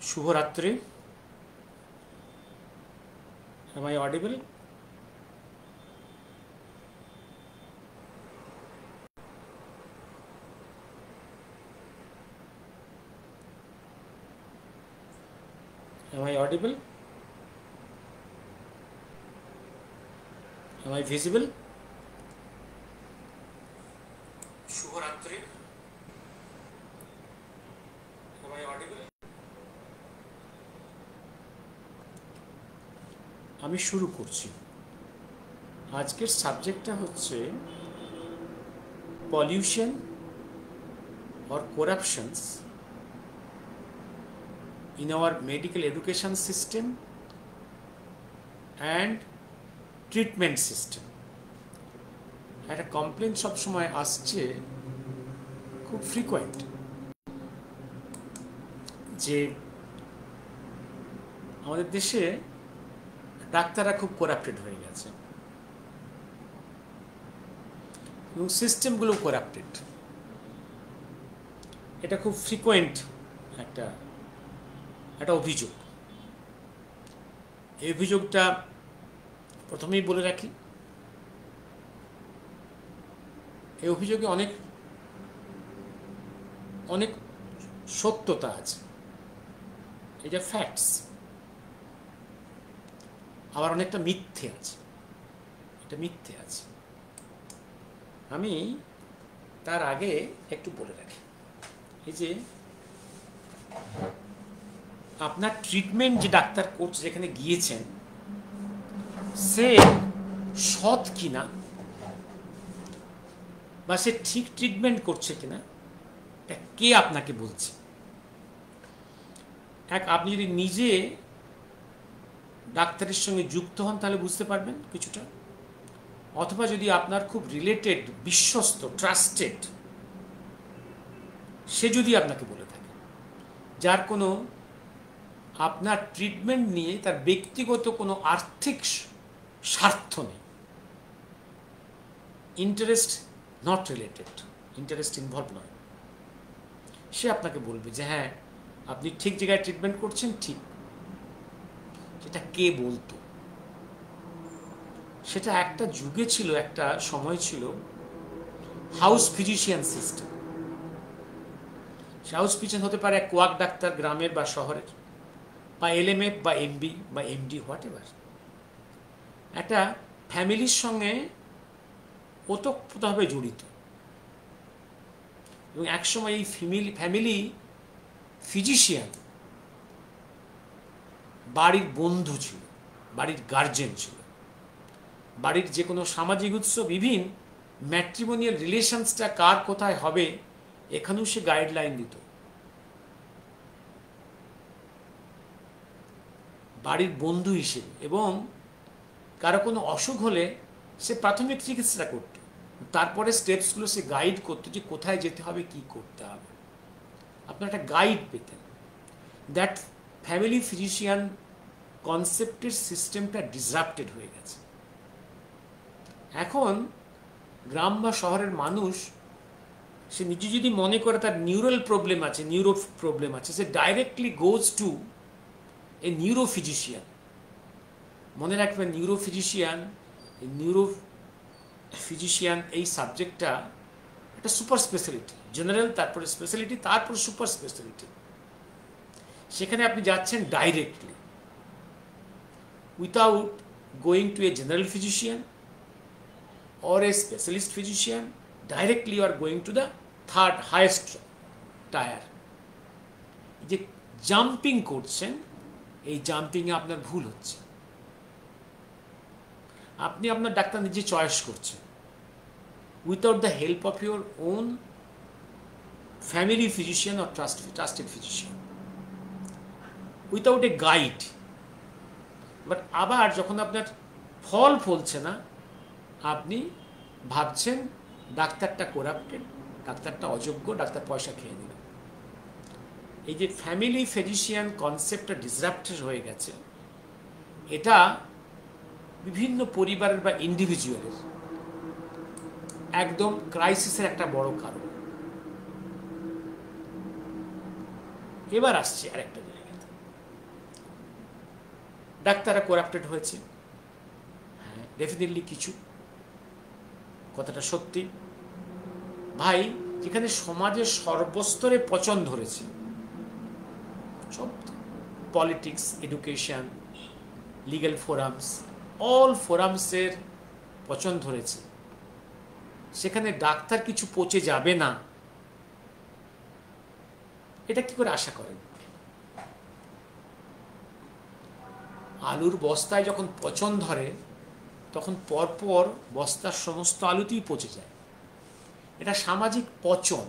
শুভরাত্রি। Am I audible? Am I audible? Am I visible? শুভরাত্রি। Am I audible? আমি শুরু করছি। আজকের সাবজেক্টটা হচ্ছে pollution or corruptions in our medical education system and treatment system. একটা কমপ্লেন সবসময় আসছে, খুব ফ্রিকোয়েন্ট, যে আমাদের দেশে ডাক্তাররা খুব করাপ্টেড হয়ে গেছে এবং সিস্টেমগুলো করাপ্টেড। এটা খুব ফ্রিকোয়েন্ট একটা অভিযোগ। এই অভিযোগটা প্রথমেই বলে রাখি, এই অভিযোগে অনেক অনেক সত্যতা আছে, এটা ফ্যাক্টস, আবার অনেকটা মিথ্যে আছে, এটা মিথ্যে আছে। আমি তার আগে একটু বলে রাখি, এই যে আপনার ট্রিটমেন্ট যে ডাক্তার কোর্স যেখানে গিয়েছেন, সে সৎ কিনা বা সে ঠিক ট্রিটমেন্ট করছে কিনা, কে আপনাকে বলছে? আপনি যদি নিজে ডাক্তারের সঙ্গে যুক্ত হন তাহলে বুঝতে পারবেন কিছুটা, অথবা যদি আপনার খুব রিলেটেড, বিশ্বস্ত, ট্রাস্টেড সে যদি আপনাকে বলে থাকে, যার কোনো আপনার ট্রিটমেন্ট নিয়ে তার ব্যক্তিগত কোনো আর্থিক স্বার্থ নেই, interest not related, interest involve নয়, সে আপনাকে বলবে যে হ্যাঁ আপনি ঠিক জায়গায় ট্রিটমেন্ট করছেন, ঠিক। সেটা কে বলতো? সেটা একটা যুগে ছিল, একটা সময় ছিল house physician system. House physician হতে পারে এক কোয়াক ডাক্তার গ্রামের বা শহরের, বা এলএমএফ বা এমবি বা এমডি, হোয়াট এভার, একটা ফ্যামিলির সঙ্গে ওতপ্রোতভাবে জড়িত। এবং একসময় এই ফ্যামিলি ফিজিশিয়ান বাড়ির বন্ধু ছিল, বাড়ির গার্জেন ছিল, বাড়ির যে কোনো সামাজিক উৎসব, ইভিন ম্যাট্রিমোনিয়াল রিলেশনসটা কার কোথায় হবে এখানেও সে গাইডলাইন দিত। বাড়ির বন্ধু হিসেবে, এবং কারো কোনো অসুখ হলে সে প্রাথমিক চিকিৎসা করত, তারপরে স্টেপসগুলো সে গাইড করতো যে কোথায় যেতে হবে, কি করতে হবে। আপনার একটা গাইড পেতেন। দ্যাট ফ্যামিলি ফিজিশিয়ান কনসেপ্টের সিস্টেমটা ডিসরাপ্টেড হয়ে গেছে। এখন গ্রাম বা শহরের মানুষ, সে নিজে যদি মনে করে তার নিউরো প্রবলেম আছে, সে directly goes to a neuro physician. মনে রাখবেন, নিউরো ফিজিশিয়ান এই সাবজেক্টটা একটা সুপার স্পেশালিটি, জেনারেল, তারপরে স্পেশালিটি, তারপরে সুপার স্পেশালিটি। সেখানে আপনি যাচ্ছেন directly, without going to a general physician or a specialist physician. Directly you are going to the third highest tier. যে জাম্পিং করছেন, এই জাম্পিংয়ে আপনার ভুল হচ্ছে। আপনি আপনার ডাক্তার নিজে চয়েস করছেন without the help of your own family physician or trusted physician, without a guide. But আবার যখন আপনার ফল ফলছে না, আপনি ভাবছেন ডাক্তারটা করাপ্টেড, ডাক্তারটা অযোগ্য, ডাক্তার পয়সা খেয়ে দিল। এই যে ফ্যামিলি ফিজিশিয়ান কনসেপ্টটা ডিসরাপ্টেড হয়ে গেছে, এটা বিভিন্ন পরিবারের বা ইন্ডিভিজুয়ালের একদম ক্রাইসিসের একটা বড় কারণ। এবার আসছে আরেকটা জায়গাতে, ডাক্তাররা করাপ্টেড হয়েছে, হ্যাঁ ডেফিনেটলি কিছু, কথাটা সত্যি ভাই। যেখানে সমাজের সর্বস্তরে পচন ধরেছে, সব politics, education, legal forums, all ফোরামসের পচন ধরেছে, সেখানে ডাক্তার কিছু পচে যাবে না, এটা কি করে আশা করেন? আলুর বস্তায় যখন পচন ধরে তখন পরপর বস্তার সমস্ত আলুতেই পচে যায়, এটা সামাজিক পচন।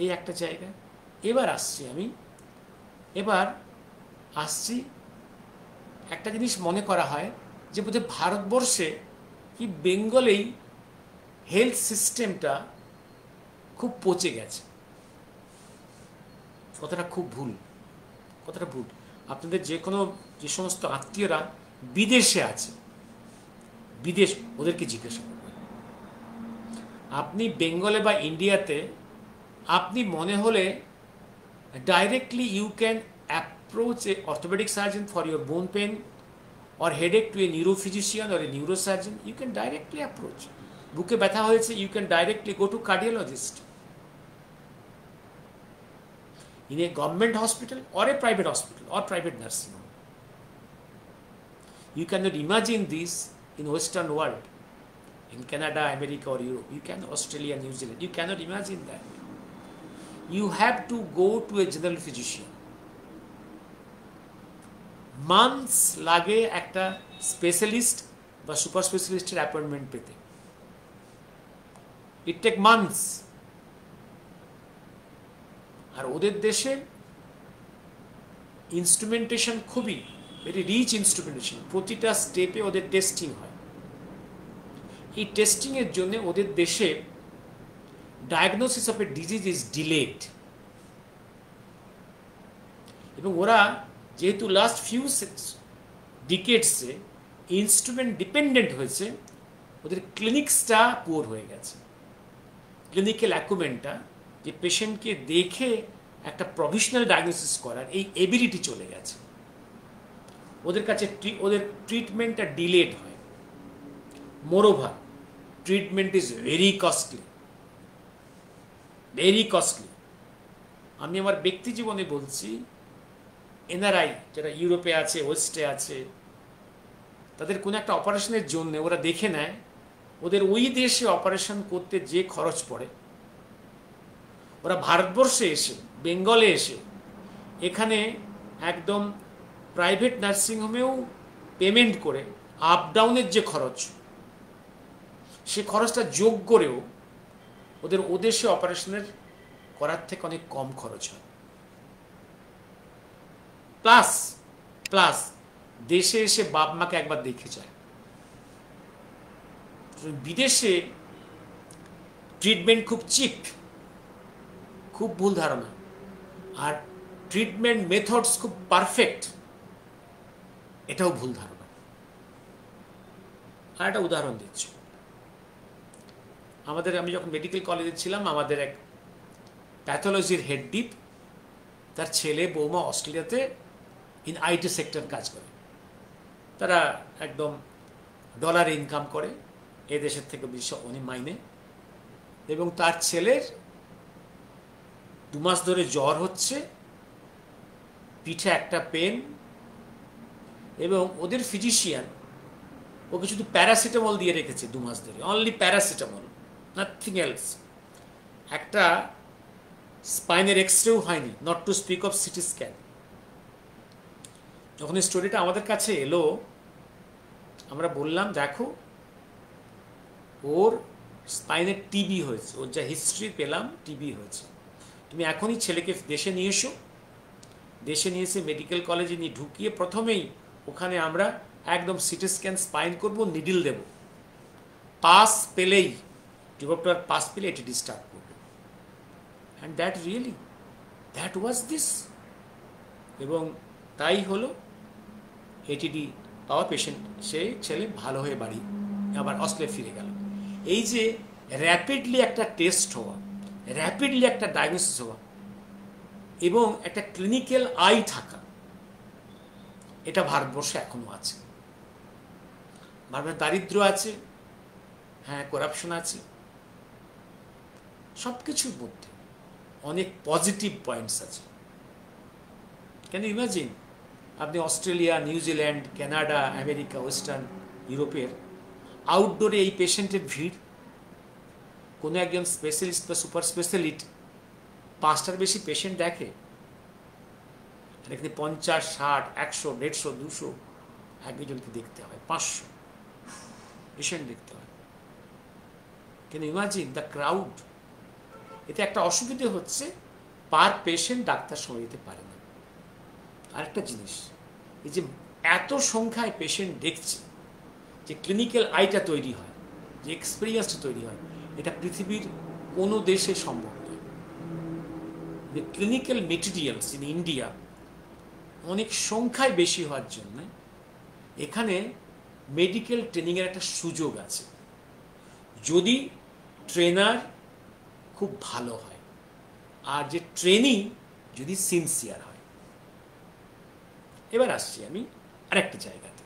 এই একটা জায়গা। এবার আসছি একটা জিনিস মনে করা হয় যে বোধহয় ভারতবর্ষে কি বেঙ্গলেই হেলথ সিস্টেমটা খুব পচে গেছে। কথাটা খুব ভুল, কথাটা ভুল। আপনাদের যে সমস্ত আত্মীয়রা বিদেশে আছে, ওদেরকে জিজ্ঞাসা করবেন। আপনি বেঙ্গলে বা ইন্ডিয়াতে আপনি মনে হলে directly you can approach a orthopedic surgeon for your bone pain or headache to a neurophysician or a neurosurgeon. You can directly approach. বুকে ব্যথা হয়েছে, you can directly go to cardiologist in a government hospital or a private hospital or private nursing home. You cannot imagine this in Western world, in Canada, America or Europe. You can Australia, New Zealand. You cannot imagine that. You have to go to a general physician. Months লাগে একটা specialist বা super স্পেশালিস্টের appointment পেতে। It take months. আর ওদের দেশে instrumentation খুবই very rich instrumentation, প্রতিটা স্টেপে ওদের টেস্টিং হয়। এই টেস্টিংয়ের জন্য ওদের দেশে diagnosis of A disease is delayed. এবং ওরা যেহেতু লাস্ট ফিউ ডিকেডসে ইনস্ট্রুমেন্ট ডিপেন্ডেন্ট হয়েছে, ওদের ক্লিনিক্সটা পুয়ার হয়ে গেছে। ক্লিনিক্যাল অ্যাকুমেন্টটা, যে পেশেন্টকে দেখে একটা প্রভিশনাল ডায়াগনোসিস করার এই এবিলিটি চলে গেছে ওদের কাছে। ওদের ট্রিটমেন্টটা ডিলেড হয়। Moreover treatment is very costly, very costly. আমি আমার ব্যক্তি জীবনে বলছি, এনআরআই যারা ইউরোপে আছে, ওয়েস্টে আছে, তাদের কোনো একটা অপারেশনের জন্য ওরা দেখে নেয় ওদের ওই দেশে অপারেশন করতে যে খরচ পড়ে, ওরা ভারতবর্ষে এসে, বেঙ্গলে এসে এখানে একদম প্রাইভেট নার্সিংহোমেও পেমেন্ট করে আপ ডাউনের যে খরচ, সে খরচটা যোগ করেও ওদের ওদেশে অপারেশনের করার থেকে অনেক কম খরচ হয়। প্লাস দেশে এসে বাপ মাকে একবার দেখে যায়। বিদেশে ট্রিটমেন্ট খুব চিপ, খুব ভুল ধারণা। আর ট্রিটমেন্ট মেথডস খুব পারফেক্ট, এটাও ভুল ধারণা। আর একটা উদাহরণ দিচ্ছি। আমি যখন মেডিকেল কলেজে ছিলাম, আমাদের এক প্যাথোলজির হেড ডিপ, তার ছেলে বৌমা অস্ট্রেলিয়াতে ইন আইটি সেক্টর কাজ করে। তারা একদম ডলারে ইনকাম করে, এ দেশের থেকে বেশি অনেক মাইনে। এবং তার ছেলের 2 মাস ধরে জ্বর হচ্ছে, পিঠে একটা পেন, এবং ওদের ফিজিশিয়ান ওকে শুধু প্যারাসিটামল দিয়ে রেখেছে 2 মাস ধরে, অনলি প্যারাসিটামল, নাথিং এলস। একটা স্পাইনের এক্সরেও হয়নি, not to speak of CT scan. যখন এই স্টোরিটা আমাদের কাছে এলো, আমরা বললাম দেখো ওর স্পাইনের টিবি হয়েছে, ওর যা হিস্ট্রি পেলাম টিবি হয়েছে, তুমি এখনই ছেলেকে দেশে নিয়ে এসো। দেশে নিয়ে এসে মেডিকেল কলেজে নিয়ে ঢুকিয়ে প্রথমেই ওখানে আমরা একদম সিটি স্ক্যান স্পাইন করবো, নিডিল দেব, পাস পেলেই ডিভপ্টর পাস পেলে এটি ডিস্টার্ব করবে। And that was this. এবং তাই হলো, এটিডি পাওয়া পেশেন্ট, সেই ছেলে ভালো হয়ে বাড়ি আবার অস্ট্রেলিয়া ফিরে গেল। এই যে র্যাপিডলি একটা টেস্ট হওয়া, র্যাপিডলি একটা ডায়াগনোসিস হওয়া, এবং একটা ক্লিনিক্যাল আই থাকা, এটা ভারতবর্ষে এখনো আছে। ভারতের দারিদ্র আছে, হ্যাঁ, করাপশন আছে, সব কিছুর মধ্যে অনেক পজিটিভ পয়েন্টস আছে। ক্যান ইউ ইমাজিন, আপনি Australia, New Zealand, Canada, America, western ইউরোপের আউটডোরে এই পেশেন্টের ভিড়, কোনো একজন স্পেশালিস্ট বা সুপার স্পেশালিস্ট 5টার বেশি পেশেন্ট দেখে, এখানে 50, 60, 100, 150, 200 একজনকে দেখতে হয়, 500 পেশেন্ট দেখতে হয়। Can you imagine the crowd? এতে একটা অসুবিধে হচ্ছে, পার পেশেন্ট ডাক্তার সময় দিতে পারে না। আরেকটা জিনিস, এই যে এত সংখ্যায় পেশেন্ট দেখছে, যে ক্লিনিক্যাল আইটা তৈরি হয়, যে এক্সপিরিয়েন্সটা তৈরি হয়, এটা পৃথিবীর কোনো দেশে সম্ভব নয়। যে ক্লিনিক্যাল মেটেরিয়ালস ইন ইন্ডিয়া অনেক সংখ্যায় বেশি হওয়ার জন্য এখানে মেডিকেল ট্রেনিংয়ের একটা সুযোগ আছে, যদি ট্রেনার খুব ভালো হয় আর যে ট্রেনিং যদি সিনসিয়ার হয়। এবার আসছি আমি আরেকটা জায়গাতে।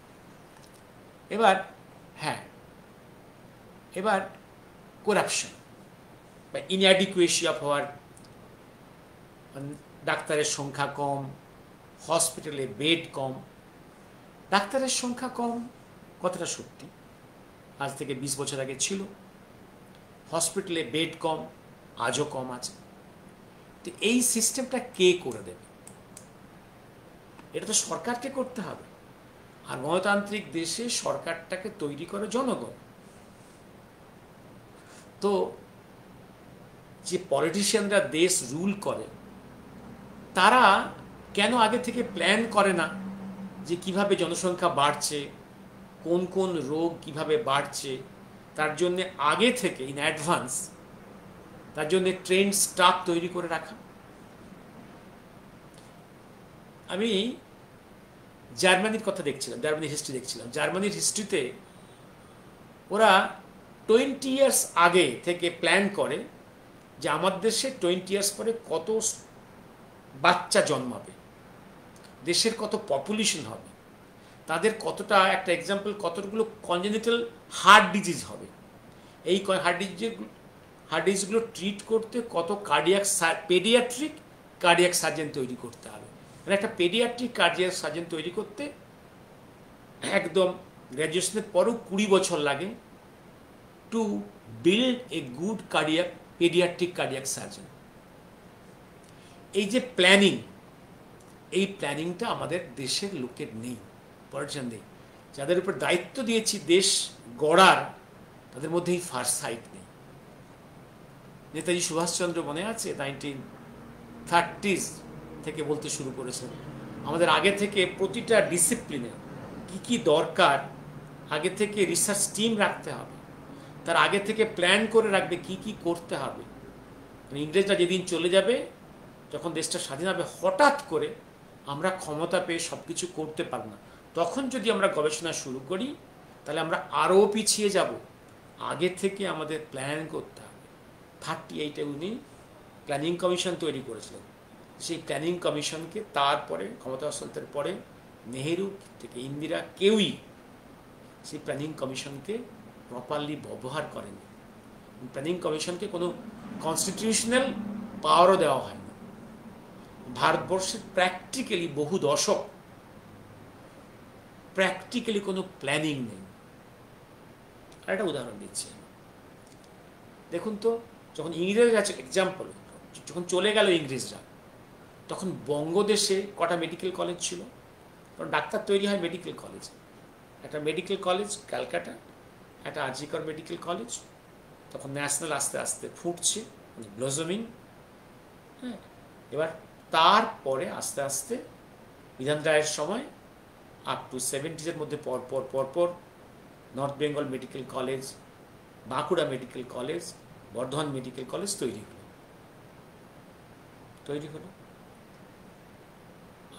এবার করাপশন বা ইনঅ্যাডিকুয়েসি অফ হওয়ার, ডাক্তারের সংখ্যা কম, হসপিটালে বেড কম। ডাক্তারের সংখ্যা কম কথাটা সত্যি, আজ থেকে 20 বছর আগে ছিল। হসপিটালে বেড কম, আজও কম আছে। তো এই সিস্টেমটা কে করে দেবে? এটা তো সরকারকে করতে হবে। আর গণতান্ত্রিক দেশে সরকারটাকে তৈরি করে জনগণ। তো যে পলিটিশিয়ানরা দেশ রুল করে, তারা কেন আগে থেকে প্ল্যান করে না যে কিভাবে জনসংখ্যা বাড়ছে, কোন কোন রোগ কিভাবে বাড়ছে, তার জন্য আগে থেকে ইন অ্যাডভান্স তার জন্য ট্রেন্ড স্টাফ তৈরি করে রাখা? আমি জার্মানির কথা দেখছিলাম, জার্মানির হিস্ট্রি দেখছিলাম। জার্মানির হিস্ট্রিতে ওরা 20 ইয়ার্স আগে থেকে প্ল্যান করে যে আমার দেশে 20 ইয়ার্স পরে কত বাচ্চা জন্মাবে, দেশের কত পপুলেশন হবে, তাদের কতটা, একটা এক্সাম্পল, কতগুলো কনজেনিটাল হার্ট ডিজিজ হবে, এই হার্ট ডিজিজগুলো ট্রিট করতে কত পেডিয়াট্রিক কার্ডিয়াক সার্জন তৈরি করতে হবে। মানে একটা পেডিয়াট্রিক কার্ডিয়াক সার্জন তৈরি করতে একদম গ্র্যাজুয়েশনের পরেও 20 বছর লাগে to build a good paediatric cardiac surgeon. এই যে প্ল্যানিং, এই প্ল্যানিংটা আমাদের দেশের লোকের নেই, পলিটিশিয়ান নেই। যাদের উপর দায়িত্ব দিয়েছি দেশ গড়ার, তাদের মধ্যে এই ফারসাইট নেই। নেতাজি সুভাষচন্দ্র মনে আছে 1930s থেকে বলতে শুরু করেছেন, আমাদের আগে থেকে প্রতিটা ডিসিপ্লিনে কি কি দরকার আগে থেকে রিসার্চ টিম রাখতে হবে, তার আগে থেকে প্ল্যান করে রাখবে কি কি করতে হবে। ইংরেজরা যেদিন চলে যাবে, যখন দেশটা স্বাধীন হবে, হঠাৎ করে আমরা ক্ষমতা পেয়ে সব কিছু করতে পারব না। তখন যদি আমরা গবেষণা শুরু করি, তাহলে আমরা আরও পিছিয়ে যাব। আগে থেকে আমাদের প্ল্যান করতে হবে। 38-এ উনি প্ল্যানিং কমিশন তৈরি করেছিলেন। সেই প্ল্যানিং কমিশনকে তারপরে ক্ষমতা হস্তান্তরের পরে নেহেরু থেকে ইন্দিরা কেউই সেই প্ল্যানিং কমিশনকে প্রপারলি ব্যবহার করেনি। প্ল্যানিং কমিশনকে কোনো কনস্টিটিউশনাল পাওয়ারও দেওয়া হয় না। ভারতবর্ষের প্র্যাকটিক্যালি বহু দশক প্র্যাকটিক্যালি কোনো প্ল্যানিং নেই। আর একটা উদাহরণ দিচ্ছি, দেখুন তো, যখন ইংরেজরা, এক্সাম্পল, যখন চলে গেল ইংরেজরা, তখন বঙ্গদেশে কটা মেডিকেল কলেজ ছিল? কারণ ডাক্তার তৈরি হয় মেডিকেল কলেজে। একটা মেডিকেল কলেজ ক্যালকাটা, একটা আরজিকর মেডিকেল কলেজ, তখন ন্যাশনাল আস্তে আস্তে ফুটছে, মানে ব্লজমিং। হ্যাঁ, এবার তারপরে আস্তে আস্তে বিধান রায়ের সময় আপ টু 70s মধ্যে পরপর north Bengal medical college, Bankura medical college, Bardhaman medical college তৈরি হলো।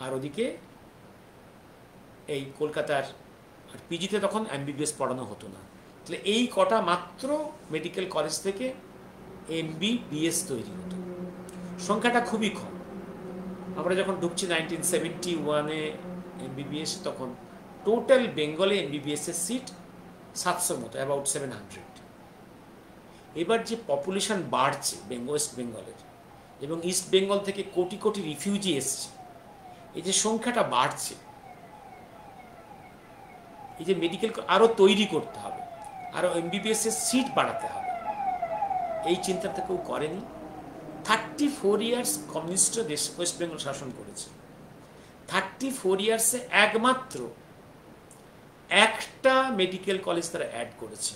আর ওদিকে এই কলকাতার আর পিজিতে তখন এমবিবিএস পড়ানো হতো না। তাহলে এই কটা মাত্র মেডিকেল কলেজ থেকে এমবিবিএস তৈরি হতো, সংখ্যাটা খুবই কম। আমরা যখন ঢুকছি 1971-এ এমবিবিএস তখন টোটাল বেঙ্গলে এমবিবিএস এর সিট 700 মতো, অ্যাবাউট 700। এবার যে পপুলেশন বাড়ছে ওয়েস্ট বেঙ্গলের, এবং ইস্ট বেঙ্গল থেকে কোটি কোটি রিফিউজি এসছে, এই যে সংখ্যাটা বাড়ছে, এই যে মেডিকেল আরও তৈরি করতে হবে, আরও এমবিবিএস এর সিট বাড়াতে হবে, এই চিন্তাটা কেউ করেনি। 34 ইয়ার্স কমিউনিস্ট দেশ ওয়েস্ট বেঙ্গল শাসন করেছে। 34 ইয়ার্সে একমাত্র একটা মেডিকেল কলেজ তারা অ্যাড করেছে,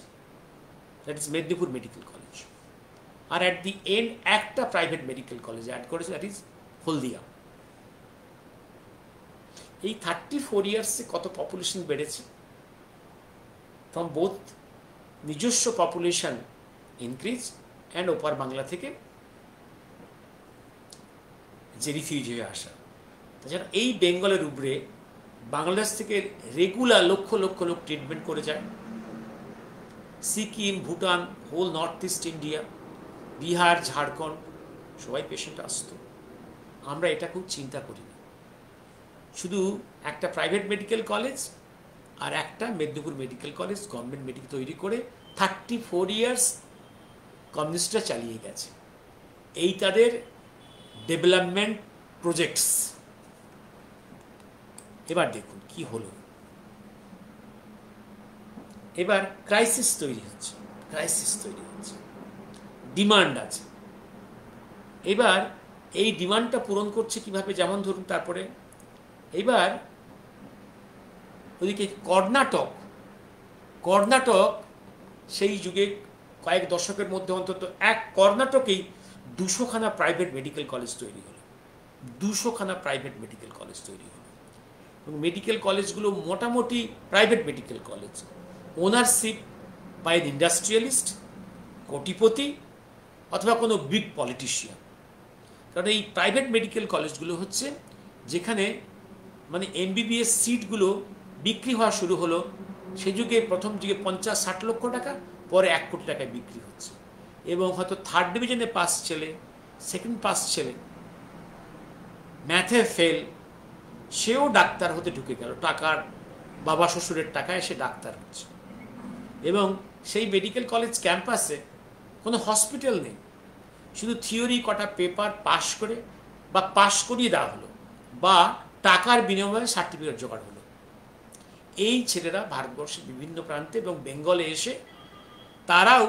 that is Medinipur medical college. আর অ্যাট দি এন্ড একটা প্রাইভেট মেডিকেল কলেজ অ্যাড করেছে, দ্যাট ইজ হলদিয়া। এই 34 ইয়ার্সে কত পপুলেশন বেড়েছে, ফ্রম বোথ নিজস্ব পপুলেশন ইনক্রিজ অ্যান্ড ওপার বাংলা থেকে যে রিফিউজি হয়ে আসা। তাছাড়া এই বেঙ্গলের উপরে বাংলাদেশ থেকে রেগুলার লক্ষ লক্ষ লোক ট্রিটমেন্ট করে যায়। Sikkim, Bhutan, whole North East India, Bihar, Jharkhand, সবাই পেশেন্ট আসতো। আমরা এটা খুব চিন্তা করি না, শুধু একটা প্রাইভেট মেডিকেল কলেজ আর একটা Medinipur medical college government medical তৈরি করে 34 ইয়ার্স কমিউনিস্টরা চালিয়ে গেছে। এই তাদের ডেভেলপমেন্ট প্রজেক্টস। এবার দেখুন কি হলো, এবার ক্রাইসিস তৈরি হচ্ছে, ডিমান্ড আছে। এবার এই ডিমান্ডটা পূরণ করছে কিভাবে, যেমন ধরুন তারপরে এবার ওদিকে কর্ণাটক সেই যুগে কয়েক দশকের মধ্যে অন্তত এক কর্ণাটকেই 200খানা প্রাইভেট মেডিকেল কলেজ তৈরি হলো, 200খানা প্রাইভেট মেডিকেল কলেজ তৈরি হলো। এবং মেডিকেল কলেজগুলো মোটামুটি private medical college, ownership by an industrialist, কোটিপতি অথবা কোনো বিগ পলিটিশিয়ান। কারণ এই প্রাইভেট মেডিকেল কলেজগুলো হচ্ছে যেখানে মানে এমবিবিএস সিটগুলো বিক্রি হওয়া শুরু হলো। সে যুগে প্রথম যুগে 50-60 লক্ষ টাকা, পরে 1 কোটি টাকায় বিক্রি হচ্ছে। এবং হয়তো 3rd ডিভিশনে পাস ছেলে, 2nd পাস ছেলে, ম্যাথে ফেল, সেও ডাক্তার হতে ঢুকে গেল, টাকার বাবা শ্বশুরের টাকায় সে ডাক্তার হচ্ছে। এবং সেই মেডিকেল কলেজ ক্যাম্পাসে কোনো হসপিটাল নেই, শুধু থিওরি কটা পেপার পাশ করে বা পাশ করিয়ে দেওয়া হলো, বা টাকার বিনিময়ে সার্টিফিকেট জোগাড় হলো। এই ছেলেরা ভারতবর্ষের বিভিন্ন প্রান্তে এবং বেঙ্গলে এসে তারাও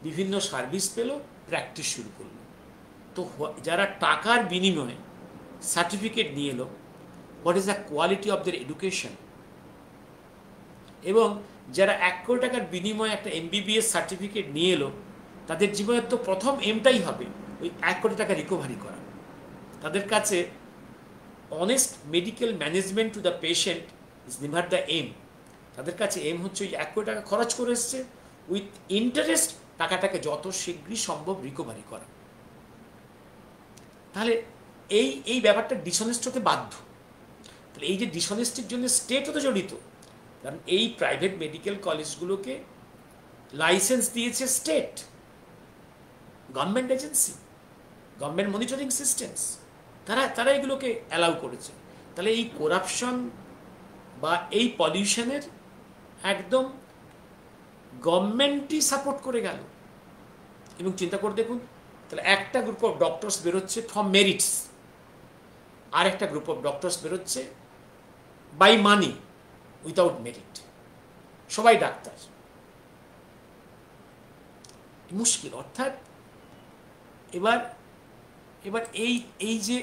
বিভিন্ন সার্ভিস পেল, প্র্যাকটিস শুরু করলো। তো যারা টাকার বিনিময়ে সার্টিফিকেট নিয়ে এলো, what is the quality of there education, এবং যারা 1 কোটি টাকার বিনিময়ে একটা এমবিবিএস সার্টিফিকেট নিয়ে এলো, তাদের জীবনের তো প্রথম এমটাই হবে ওই 1 কোটি টাকা রিকভারি করা। তাদের কাছে honest medical management to the patient is never the aim. তাদের কাছে এম হচ্ছে ওই 1 কোটি টাকা খরচ করে এসছে, উইথ ইন্টারেস্ট টাকাটাকে যত শীঘ্রই সম্ভব রিকভারি করা। তাহলে এই ব্যাপারটা ডিসঅনেস্ট হতে বাধ্য। তাহলে এই যে ডিসঅনেস্টির জন্য স্টেটও তো জড়িত, কারণ এই প্রাইভেট মেডিকেল কলেজগুলোকে লাইসেন্স দিয়েছে state, government agency, government monitoring systems, তারা এগুলোকে অ্যালাউ করেছে। তাহলে এই করাপশন বা এই পলিউশনের একদম গভর্নমেন্টই সাপোর্ট করে গেল। এবং চিন্তা করে দেখুন, তাহলে একটা গ্রুপ অফ ডক্টরস বেরোচ্ছে ফ্রম মেরিটস, আর একটা গ্রুপ অফ ডক্টরস বেরোচ্ছে বাই মানি, উইথাউট মেরিট, সবাই ডাক্তার। মুশকিল। অর্থাৎ এবার এই যে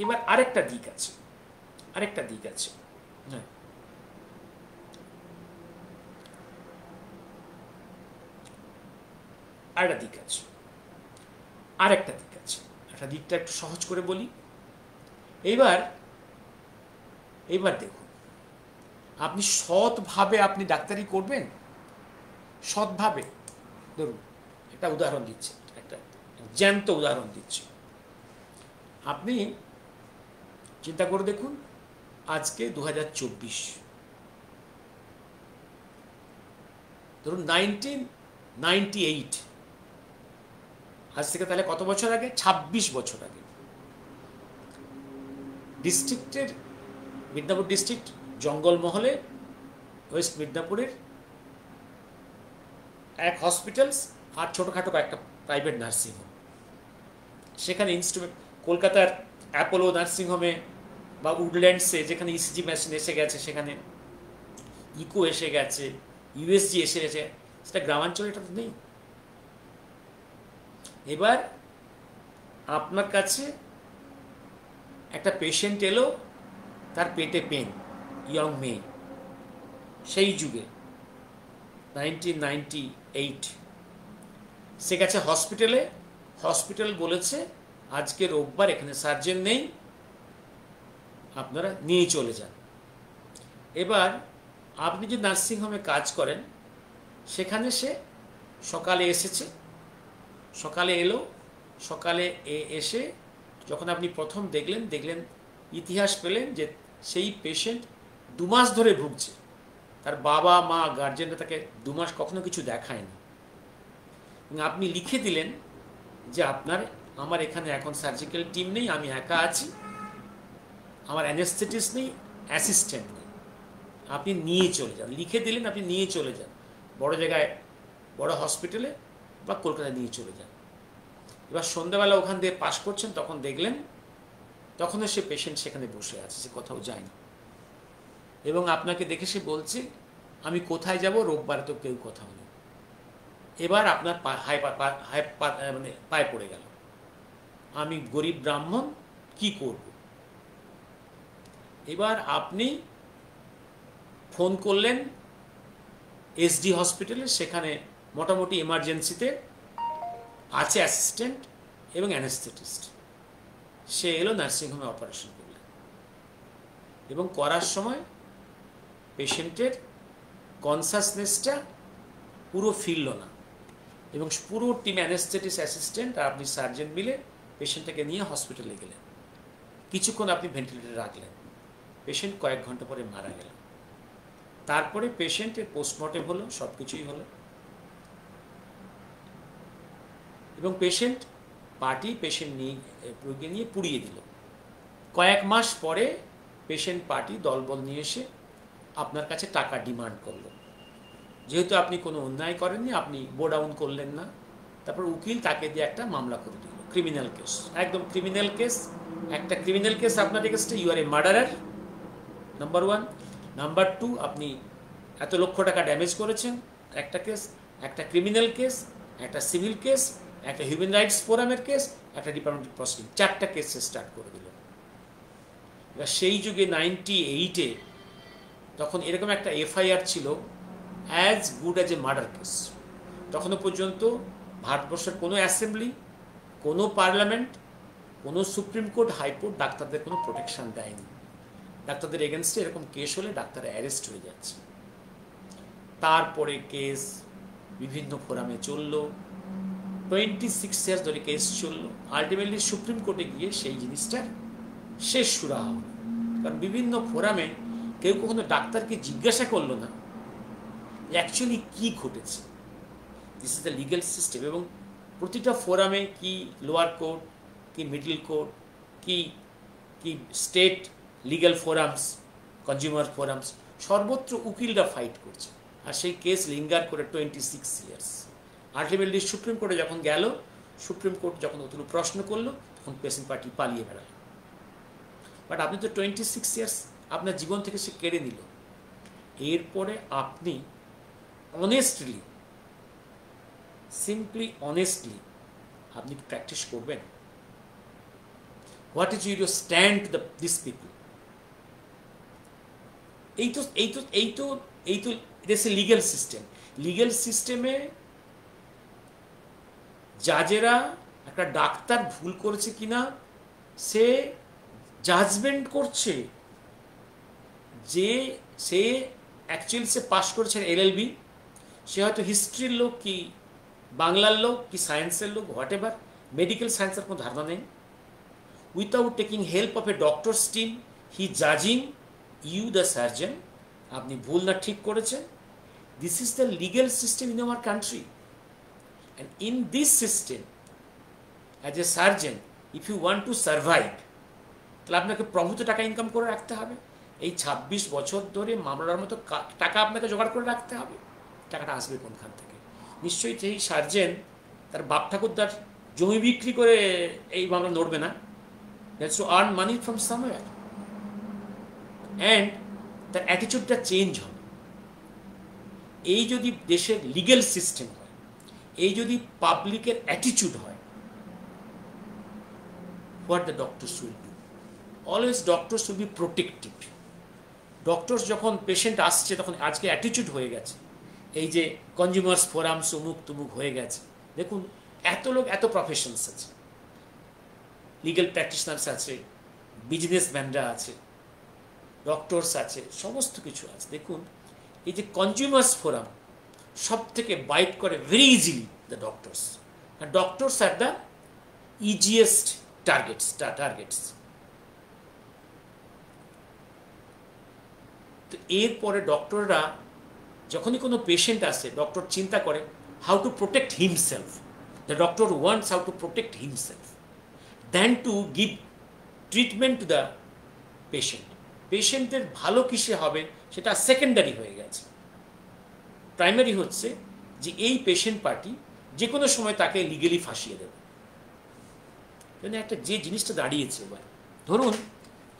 এবার আরেকটা দিক আছে, হ্যাঁ, আরেকটা দিক আছে, একটা দিকটা একটু সহজ করে বলি। এইবার দেখুন, আপনি সৎভাবে আপনি ডাক্তারি করবেন, সৎভাবে। ধরুন একটা উদাহরণ দিচ্ছি, একটা জ্যান্ত উদাহরণ দিচ্ছি। আপনি চিন্তা করে দেখুন, আজকে 2024, ধরুন 1998, আজ থেকে তাহলে কত বছর আগে? 26 বছর আগে। ডিস্ট্রিক্টের মিদনাপুর ডিস্ট্রিক্ট জঙ্গলমহলে ওয়েস্ট মিদনাপুরের এক হসপিটালস আর ছোটোখাটো কয়েকটা প্রাইভেট নার্সিংহোম। সেখানে ইনস্ট্রুমেন্ট কলকাতার অ্যাপোলো নার্সিংহোমে বা উডল্যান্ডসে যেখানে ইসিজি মেশিন এসে গেছে, সেখানে ইকো এসে গেছে, ইউএসজি এসে গেছে, সেটা গ্রামাঞ্চলে এটা তো নেই। এবার আপনার কাছে একটা পেশেন্ট এলো, তার পেটে পেন, ইয়ং মেয়ে, সেই যুগে 1998, সে গেছে হসপিটালে। হসপিটাল বলেছে আজকে রোববার, এখানে সার্জেন নেই, আপনারা নিয়ে চলে যান। এবার আপনি যে নার্সিংহোমে কাজ করেন সেখানে সে সকালে এসেছে, সকালে এলো, সকালে এসে যখন আপনি প্রথম দেখলেন ইতিহাস পেলেন যে সেই পেশেন্ট 2 মাস ধরে ভুগছে, তার বাবা মা গার্জেনরা তাকে 2 মাস কখনো কিছু দেখায়নি। আপনি লিখে দিলেন যে আমার এখানে এখন সার্জিক্যাল টিম নেই, আমি একা আছি, আমার অ্যানেস্থেটিস্ট নেই, অ্যাসিস্ট্যান্ট নেই, আপনি নিয়ে চলে যান। লিখে দিলেন, আপনি নিয়ে চলে যান বড় জায়গায়, বড় হসপিটালে বা কলকাতায় নিয়ে চলে যান। এবার সন্ধ্যাবেলা ওখান দিয়ে পাস করছেন, তখন দেখলেন তখনও সে পেশেন্ট সেখানে বসে আছে, সে কোথাও যায়নি। এবং আপনাকে দেখে সে বলছে আমি কোথায় যাব, রোববারে তো কেউ কোথাও নেই। এবার আপনার মানে পায়ে পড়ে গেল, আমি গরিব ব্রাহ্মণ, কি করব। এবার আপনি ফোন করলেন এসডি হসপিটালে, সেখানে মোটামুটি এমার্জেন্সিতে আছে অ্যাসিস্ট্যান্ট এবং অ্যানেস্থেটিস্ট। সে এলো, নার্সিংহোমে অপারেশন করলেন, এবং করার সময় পেশেন্টের কনসাসনেসটা পুরো ফিরল না, এবং পুরো টিম অ্যানেস্থেটিস্ট, অ্যাসিস্ট্যান্ট আর আপনি সার্জন মিলে পেশেন্টটাকে নিয়ে হসপিটালে গেলেন। কিছুক্ষণ আপনি ভেন্টিলেটরে রাখলেন, পেশেন্ট কয়েক ঘন্টা পরে মারা গেল। তারপরে পেশেন্টের পোস্টমর্টেম হলো, সব কিছুই হলো, এবং পেশেন্ট রোগী নিয়ে পুড়িয়ে দিল। কয়েক মাস পরে পেশেন্ট পার্টি দলবল নিয়ে এসে আপনার কাছে টাকা ডিমান্ড করলো। যেহেতু আপনি কোনো অন্যায় করেননি, আপনি বো ডাউন করলেন না, তারপর উকিল তাকে দিয়ে একটা মামলা করে দিল, ক্রিমিনাল কেস, একদম ক্রিমিনাল কেস। একটা ক্রিমিনাল কেস আপনার এগেইনস্টে, you are a murderer, number 1। Number 2, আপনি এত লক্ষ টাকা ড্যামেজ করেছেন, একটা কেস, একটা ক্রিমিনাল কেস, একটা সিভিল কেস, একটা হিউম্যান রাইটস ফোরামের কেস, একটা ডিপার্টমেন্ট প্রসিডিং, 4টা কেস স্টার্ট করে দিল। এবার সেই যুগে 98-এ তখন এরকম একটা এফআইআর ছিল, as good as a murder case. তখনও পর্যন্ত ভারতবর্ষের কোনো অ্যাসেম্বলি, কোনো পার্লামেন্ট, কোনো সুপ্রিম কোর্ট, হাইকোর্ট ডাক্তারদের কোনো প্রোটেকশন দেয়নি। ডাক্তারদের এগেনস্টে এরকম কেস হলে ডাক্তার অ্যারেস্ট হয়ে যাচ্ছে। তারপরে কেস বিভিন্ন ফোরামে চলল, 26 ইয়ার্স ধরে কেস চলল। আলটিমেটলি সুপ্রিম কোর্টে গিয়ে সেই জিনিসটার শেষ সুরাহা হলো, কারণ বিভিন্ন ফোরামে কেউ কখনো ডাক্তারকে জিজ্ঞাসা করলো না অ্যাকচুয়ালি কি ঘটেছে। This is the legal system. এবং প্রতিটা ফোরামে, কি লোয়ার কোর্ট, কি মিডল কোর্ট, কি state legal forums, consumer forums, সর্বত্র উকিলরা ফাইট করছে, আর সেই কেস লিঙ্গার করে 26 ইয়ার্স। আলটিমেটলি সুপ্রিম কোর্টে যখন গেল, সুপ্রিম কোর্ট যখন অতগুলো প্রশ্ন করলো, তখন পেশেন্ট পার্টি পালিয়ে বেড়াল। বাট আপনি তো 26 ইয়ার্স আপনার জীবন থেকে সে কেড়ে নিল। এরপরে আপনি অনেস্টলি, সিম্পলি অনেস্টলি আপনি প্র্যাকটিস করবেন। What is your stand to this people? এই তো এটা লিগ্যাল সিস্টেম। লিগ্যাল সিস্টেমে জাজেরা একটা ডাক্তার ভুল করেছে কিনা সে জাজমেন্ট করছে, যে সে অ্যাকচুয়ালি সে পাস করেছে LLB, সে হয়তো হিস্ট্রির লোক, কি বাংলার লোক, কি সায়েন্সের লোক, হোয়াট এভার, মেডিকেল সায়েন্সের কোনো ধারণা নেই। Without taking help of a doctors team, he জাজিং ইউ দ্য সার্জন, আপনি ভুল না ঠিক করেছেন। This is the legal system in our country. And in this system as a surgeon, if you want to survive, তাহলে আপনাকে প্রভূত টাকা ইনকাম করে রাখতে হবে, এই ২৬ বছর ধরে মামলার মতো টাকা আপনাকে জোগাড় করে রাখতে হবে। টাকাটা আসবে কোনখান থেকে? নিশ্চয়ই সেই সার্জেন তার বাপ ঠাকুরদার জমি বিক্রি করে এই মামলা নড়বে না। That's to earn money from somewhere, and তার অ্যাটিটিউডটা চেঞ্জ হবে। এই যদি দেশের লিগ্যাল সিস্টেম হয়, এই যদি পাবলিকের অ্যাটিটিউড হয়, what the doctors will do? Always doctors will be protective. Doctors যখন পেশেন্ট আসছে তখন আজকে অ্যাটিটিউড হয়ে গেছে, এই যে কনজিউমার্স ফোরাম সুমুক তুমুক হয়ে গেছে। দেখুন এত লোক, এত প্রফেশনস আছে, লিগ্যাল প্র্যাকটিশনার্স আছে, বিজনেসম্যানরা আছে, ডক্টরস আছে, সমস্ত কিছু আছে। দেখুন এই যে কনজিউমার্স ফোরাম সব থেকে বাইট করে very easily the doctors, and doctors are the easiest targets. তো এরপরে ডক্টররা যখনই কোনো পেশেন্ট আসে, ডক্টর চিন্তা করে how to protect himself. The doctor wants how to protect himself than to give treatment to the patient. পেশেন্টের ভালো কিসে হবে সেটা সেকেন্ডারি হয়ে গেছে। প্রাইমারি হচ্ছে যে এই পেশেন্ট পার্টি যে কোনো সময় তাকে লিগেলি ফাঁসিয়ে দেবে। মানে একটা যে জিনিসটা দাঁড়িয়েছে, এবার ধরুন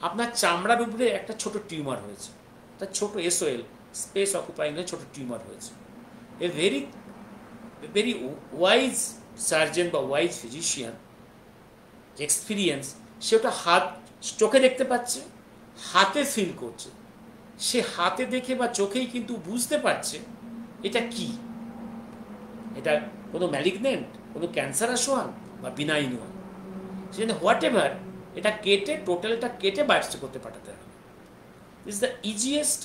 আপনার চামড়ার উপরে একটা ছোট টিউমার হয়েছে, তার ছোট SOL, স্পেস অকুপাইং ছোট টিউমার হয়েছে। এ ভেরি ওয়াইজ সার্জন বা ওয়াইজ ফিজিশিয়ান এক্সপিরিয়েন্স, সে ওটা হাত চোখে দেখতে পাচ্ছে, হাতে ফিল করছে, সে হাতে দেখে বা চোখেই কিন্তু বুঝতে পারছে এটা কি, এটা কোনো ম্যালিগনেন্ট, কোনো ক্যান্সারাস ওয়ান বা বিনাইন ওয়ান। সেজন্য হোয়াট এভার এটা কেটে, টোটালটা কেটে বায়োপসি করতে পাঠাতে হবে। This is the easiest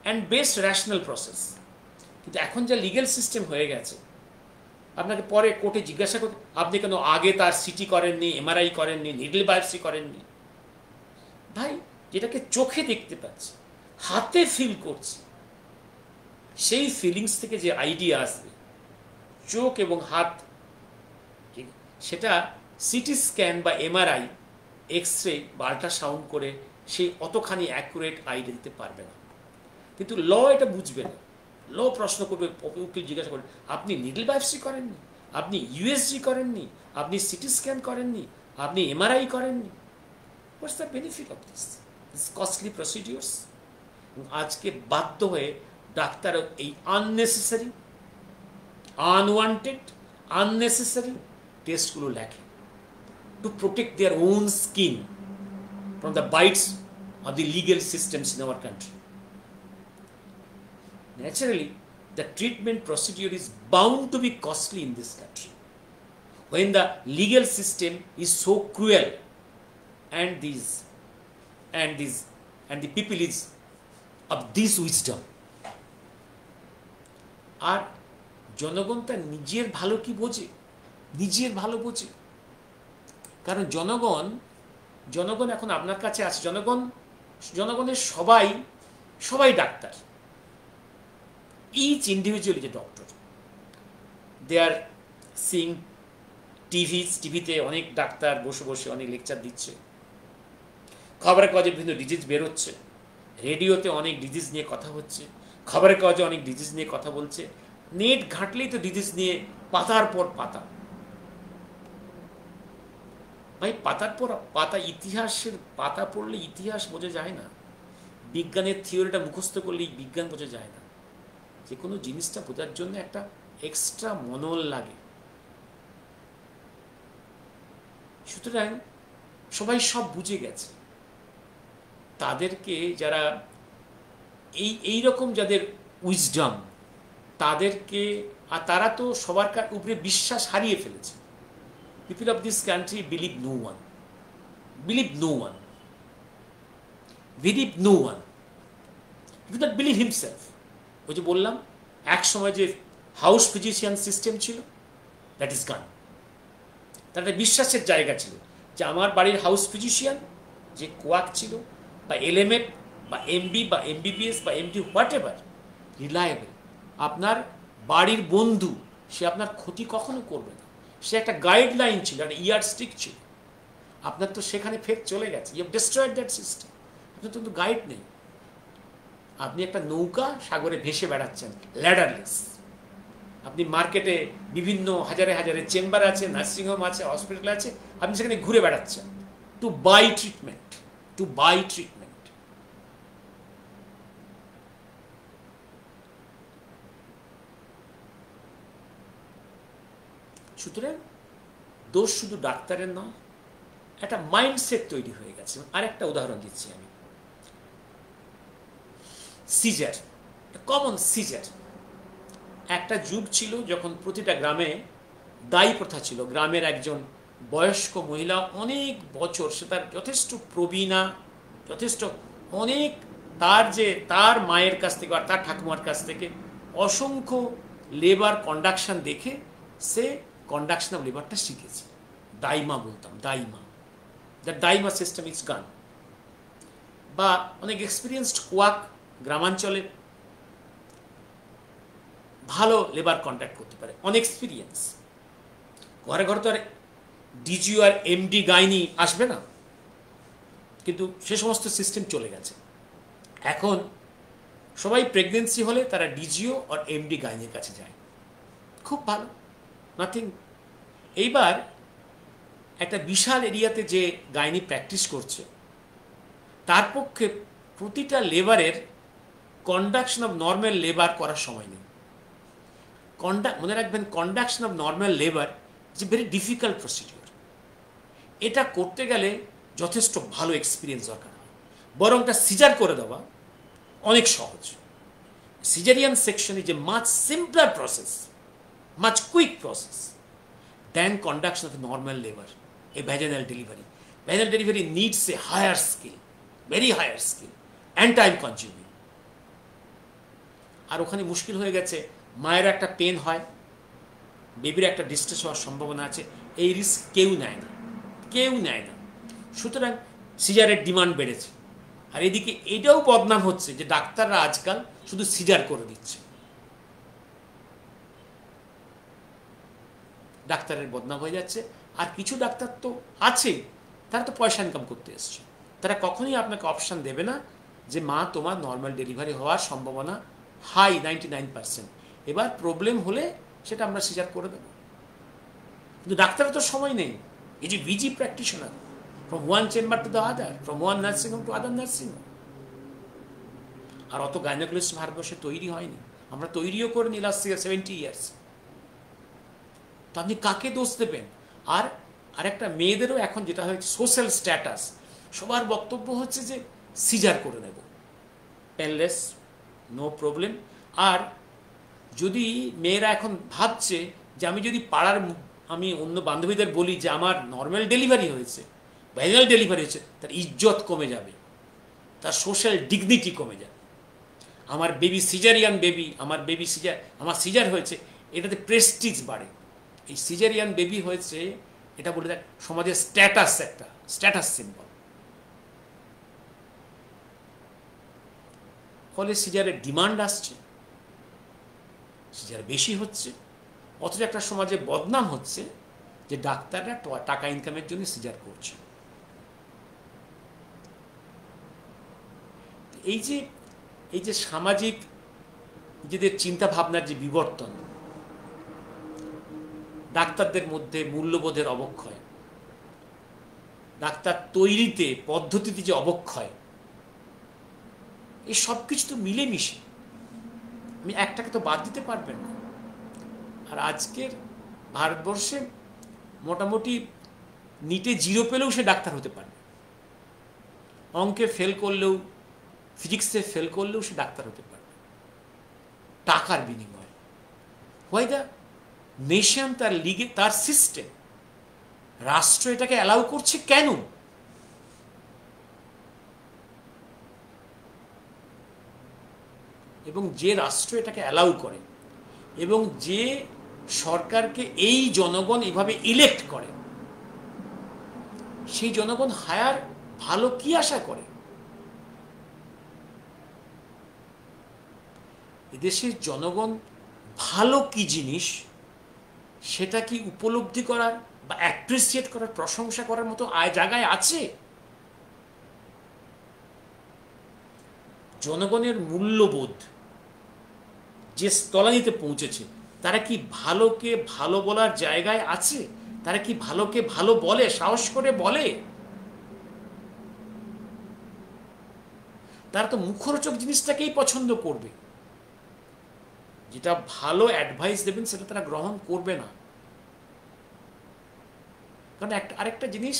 and best rational process. কিন্তু এখন যা লিগ্যাল সিস্টেম হয়ে গেছে, আপনাকে পরে কোর্টে জিজ্ঞাসা করতে, আপনি কেন আগে তার সিটি করেননি, MRI করেননি, নিডল বায়োপসি করেননি? ভাই, যেটাকে চোখে দেখতে পাচ্ছি, হাতে ফিল করছি, সেই ফিলিংস থেকে যে আইডিয়া আসবে, চোখ এবং হাত, সেটা সিটি স্ক্যান বা MRI, এক্সরে বা আল্ট্রাসাউন্ড করে সেই অতখানি অ্যাকুরেট আইডিয়া দিতে পারবে না। কিন্তু ল এটা বুঝবে না। ল প্রশ্ন করবে, উকিল জিজ্ঞাসা করবে, আপনি নিডল বায়োপসি করেননি, আপনি USG করেননি, আপনি সিটি স্ক্যান করেননি, আপনি MRI করেননি। What's the benefit of this costly procedures? আজকে বাধ্য হয়ে ডাক্তার এই আননেসেসারি, আনওয়ান্টেড, আননেসেসারি টেস্টগুলো লেখে to protect their own skin from the bites of the legal systems in our country. Naturally, the treatment procedure is bound to be costly in this country when the legal system is so cruel and the people is of this wisdom. আর জনগণ তার নিজের ভালো কি বোঝে? নিজের ভালো বোঝে। কারণ জনগণ এখন আপনার কাছে আছে। জনগণের সবাই ডাক্তার। Each individual is a doctor. They are সিং টিভিতে অনেক ডাক্তার বসে বসে অনেক লেকচার দিচ্ছে, খবরের কাগজে বিভিন্ন ডিজিজ বেরোচ্ছে, রেডিওতে অনেক ডিজিজ নিয়ে কথা হচ্ছে, খবরের কাগজে অনেক ডিজিজ নিয়ে কথা বলছে, নেট ঘাঁটলেই তো ডিজিজ নিয়ে পাতার পর পাতা। ভাই, পাতার পর পাতা, ইতিহাসের পাতা পড়লে ইতিহাস বোঝা যায় না, বিজ্ঞানের থিওরিটা মুখস্থ করলেই বিজ্ঞান বোঝা যায় না। যে কোনো জিনিসটা বোঝার জন্য একটা এক্সট্রা মনল লাগে। সুতরাং সবাই সব বুঝে গেছে। তাদেরকে যারা এই রকম যাদের উইজডম, তাদেরকে, আর তারা তো সবার উপরে বিশ্বাস হারিয়ে ফেলেছে। People of this country believe no one. Believe no one. Believe no one. He do not believe himself. ওই যে বললাম, এক সময় যে হাউস ফিজিশিয়ান সিস্টেম ছিল, দ্যাট ইজ গান। তার একটা বিশ্বাসের জায়গা ছিল যে আমার বাড়ির হাউস ফিজিশিয়ান যে কোয়াক ছিল, বা LMF বা MB বা MBBS বা MD, হোয়াট এভার, রিলায়েবল, আপনার বাড়ির বন্ধু, সে আপনার ক্ষতি কখনো করবে না। সে একটা গাইডলাইন ছিল, একটা ইয়ারস্টিক ছিল। আপনার তো সেখানে ফেক চলে গেছে। You have destroyed that system. আপনার তো গাইড নেই। আপনি একটা নৌকা সাগরে ভেসে বেড়াচ্ছেন, ল্যাডারলেস। আপনি মার্কেটে বিভিন্ন হাজারে হাজারে চেম্বার আছে, নার্সিংহোম আছে, হসপিটাল আছে, আপনি সেখানে ঘুরে বেড়াচ্ছেন to buy treatment, to buy treatment. সুতরাং দোষ শুধু ডাক্তারের নয়, একটা মাইন্ডসেট তৈরি হয়ে গেছে। আরেকটা উদাহরণ দিচ্ছি আমি, সিজার, কমন সিজার। একটা যুগ ছিল যখন প্রতিটা গ্রামে দায়ী প্রথা ছিল। গ্রামের একজন বয়স্ক মহিলা, অনেক বছর, সে তার যথেষ্ট প্রবীণা, যথেষ্ট অনেক, তার মায়ের কাছ থেকে আর তার ঠাকুমার কাছ থেকে অসংখ্য লেবার কন্ডাকশন দেখে সে কন্ডাকশন অফ লেবারটা শিখেছে। দাইমা বলতাম, দাইমা, দ্য দাইমা সিস্টেম ইজ গান। বা অনেক এক্সপিরিয়েন্সড কোয়াক গ্রামাঞ্চলে ভালো লেবার কন্ট্যাক্ট করতে পারে, অনেক এক্সপিরিয়েন্স। ঘরে ঘরে তো আর ডিজিও আর এমডি গাইনি আসবে না, কিন্তু সে সমস্ত সিস্টেম চলে গেছে। এখন সবাই প্রেগনেন্সি হলে তারা ডিজিও আর এমডি গাইনির কাছে যায়, খুব ভালো, নাথিং। এইবার একটা বিশাল এরিয়াতে যে গাইনি প্র্যাকটিস করছে, তার পক্ষে প্রতিটা লেবারের কন্ডাকশন অফ নর্মাল লেবার করার সময় নেই। মনে রাখবেন, conduction of normal labour is a very difficult procedure. এটা করতে গেলে যথেষ্ট ভালো এক্সপিরিয়েন্স দরকার হয়। বরং এটা সিজার করে দেওয়া অনেক সহজ। Caesarean section is a much simpler process, much quick process than conduction of normal labor, a vaginal delivery. Vaginal delivery needs a higher skill, very higher skill, and time consuming. আর ওখানে মুশকিল হয়ে গেছে, মায়ের একটা পেন হয়, বেবির একটা distress হওয়ার সম্ভাবনা আছে, এই রিস্ক কেউ নেয় না, কেউ নেয় না। সুতরাং সিজারের ডিমান্ড বেড়েছে। আর এদিকে এটাও বদনাম হচ্ছে যে ডাক্তাররা আজকাল শুধু সিজার করে দিচ্ছে। ডাক্তারের বদনাম হয়ে যাচ্ছে। আর কিছু ডাক্তার তো আছেই, তারা তো পয়সা ইনকাম করতে এসছে, তারা কখনোই আপনাকে অপশান দেবে না যে মা তোমার নর্মাল ডেলিভারি হওয়ার সম্ভাবনা হাই, 99%, এবার প্রবলেম হলে সেটা আমরা সিজার করে দেবো। কিন্তু ডাক্তারের তো সময় নেই। এই যে ভিজি practitioner, from one chamber to the other, from one nursing home to other nursing home. আর অত গাইনোকোলজিস্ট ভারতবর্ষে তৈরি হয়নি, আমরা তৈরিও করে নিলাম 70 ইয়ার্স। তো আপনি কাকে দোষ দেবেন? আর আরেকটা, মেয়েদেরও এখন যেটা হয়েছে সোশ্যাল স্ট্যাটাস, সবার বক্তব্য হচ্ছে যে সিজার করে নেব, পেনলেস, নো প্রবলেম। আর যদি মেয়েরা এখন ভাবছে যে আমি যদি আমি অন্য বান্ধবীদের বলি যে আমার নর্মাল ডেলিভারি হয়েছে, ভ্যাজিনাল ডেলিভারি হয়েছে, তার ইজ্জত কমে যাবে, তার সোশ্যাল ডিগনিটি কমে যাবে। আমার বেবি সিজারিয়ান বেবি, আমার সিজার হয়েছে, এটাতে প্রেস্টিজ বাড়ে। এই সিজারিয়ান বেবি হয়েছে এটা বলে দেয় সমাজের স্ট্যাটাস, একটা স্ট্যাটাস সিম্বল। ফলে সিজারের ডিমান্ড আসছে, সিজার বেশি হচ্ছে, অথচ একটা সমাজে বদনাম হচ্ছে যে ডাক্তাররা টাকা ইনকামের জন্য সিজার করছে। এই যে সামাজিক নিজেদের চিন্তা ভাবনার যে বিবর্তন, ডাক্তারদের মধ্যে মূল্যবোধের অবক্ষয়, ডাক্তার তৈরিতে পদ্ধতিতে যে অবক্ষয়, এই সব কিছু তো মিলেমিশে, আমি একটাকে তো বাদ দিতে পারবেন না। আর আজকের ভারতবর্ষে মোটামুটি নিটে 0 পেলেও সে ডাক্তার হতে পারে, অঙ্কে ফেল করলেও, ফিজিক্সে ফেল করলেও সে ডাক্তার হতে পারে, টাকার বিনিময়ে। হোয়াই দ্য নেশন, তার সিস্টেম, রাষ্ট্র এটাকে অ্যালাউ করছে কেন? এবং যে রাষ্ট্র এটাকে অ্যালাউ করে এবং যে সরকারকে এই জনগণ এভাবে ইলেক্ট করে, সেই জনগণ হায়ার ভালো কি আশা করে? এদেশের জনগণ ভালো কি জিনিস সেটা কি উপলব্ধি করার বা অ্যাপ্রিসিয়েট করার, প্রশংসা করার মতো জায়গায় আছে? জনগণের মূল্যবোধ যে তলানিতে পৌঁছেছে, তারা কি ভালোকে ভালো বলার জায়গায় আছে? তারা কি ভালোকে ভালো বলে, সাহস করে বলে? তারা তো মুখরোচক জিনিসটাকেই পছন্দ করবে। যেটা ভালো অ্যাডভাইস দেবেন সেটা তারা গ্রহণ করবে না। কারণ আরেকটা জিনিস,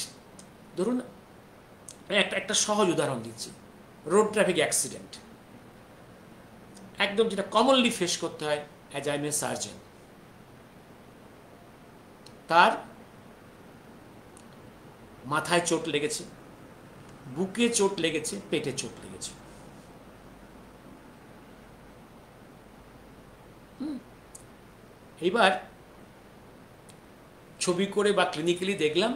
ধরুন একটা সহজ উদাহরণ দিচ্ছি, রোড ট্রাফিক অ্যাক্সিডেন্ট, একদম যেটা কমনলি ফেস করতে হয় as I M A surgeon. তার মাথায় চোট লেগেছে, বুকে চোট লেগেছে, পেটে চোট লেগেছে। এইবার ছবি করে বা ক্লিনিক্যালি দেখলাম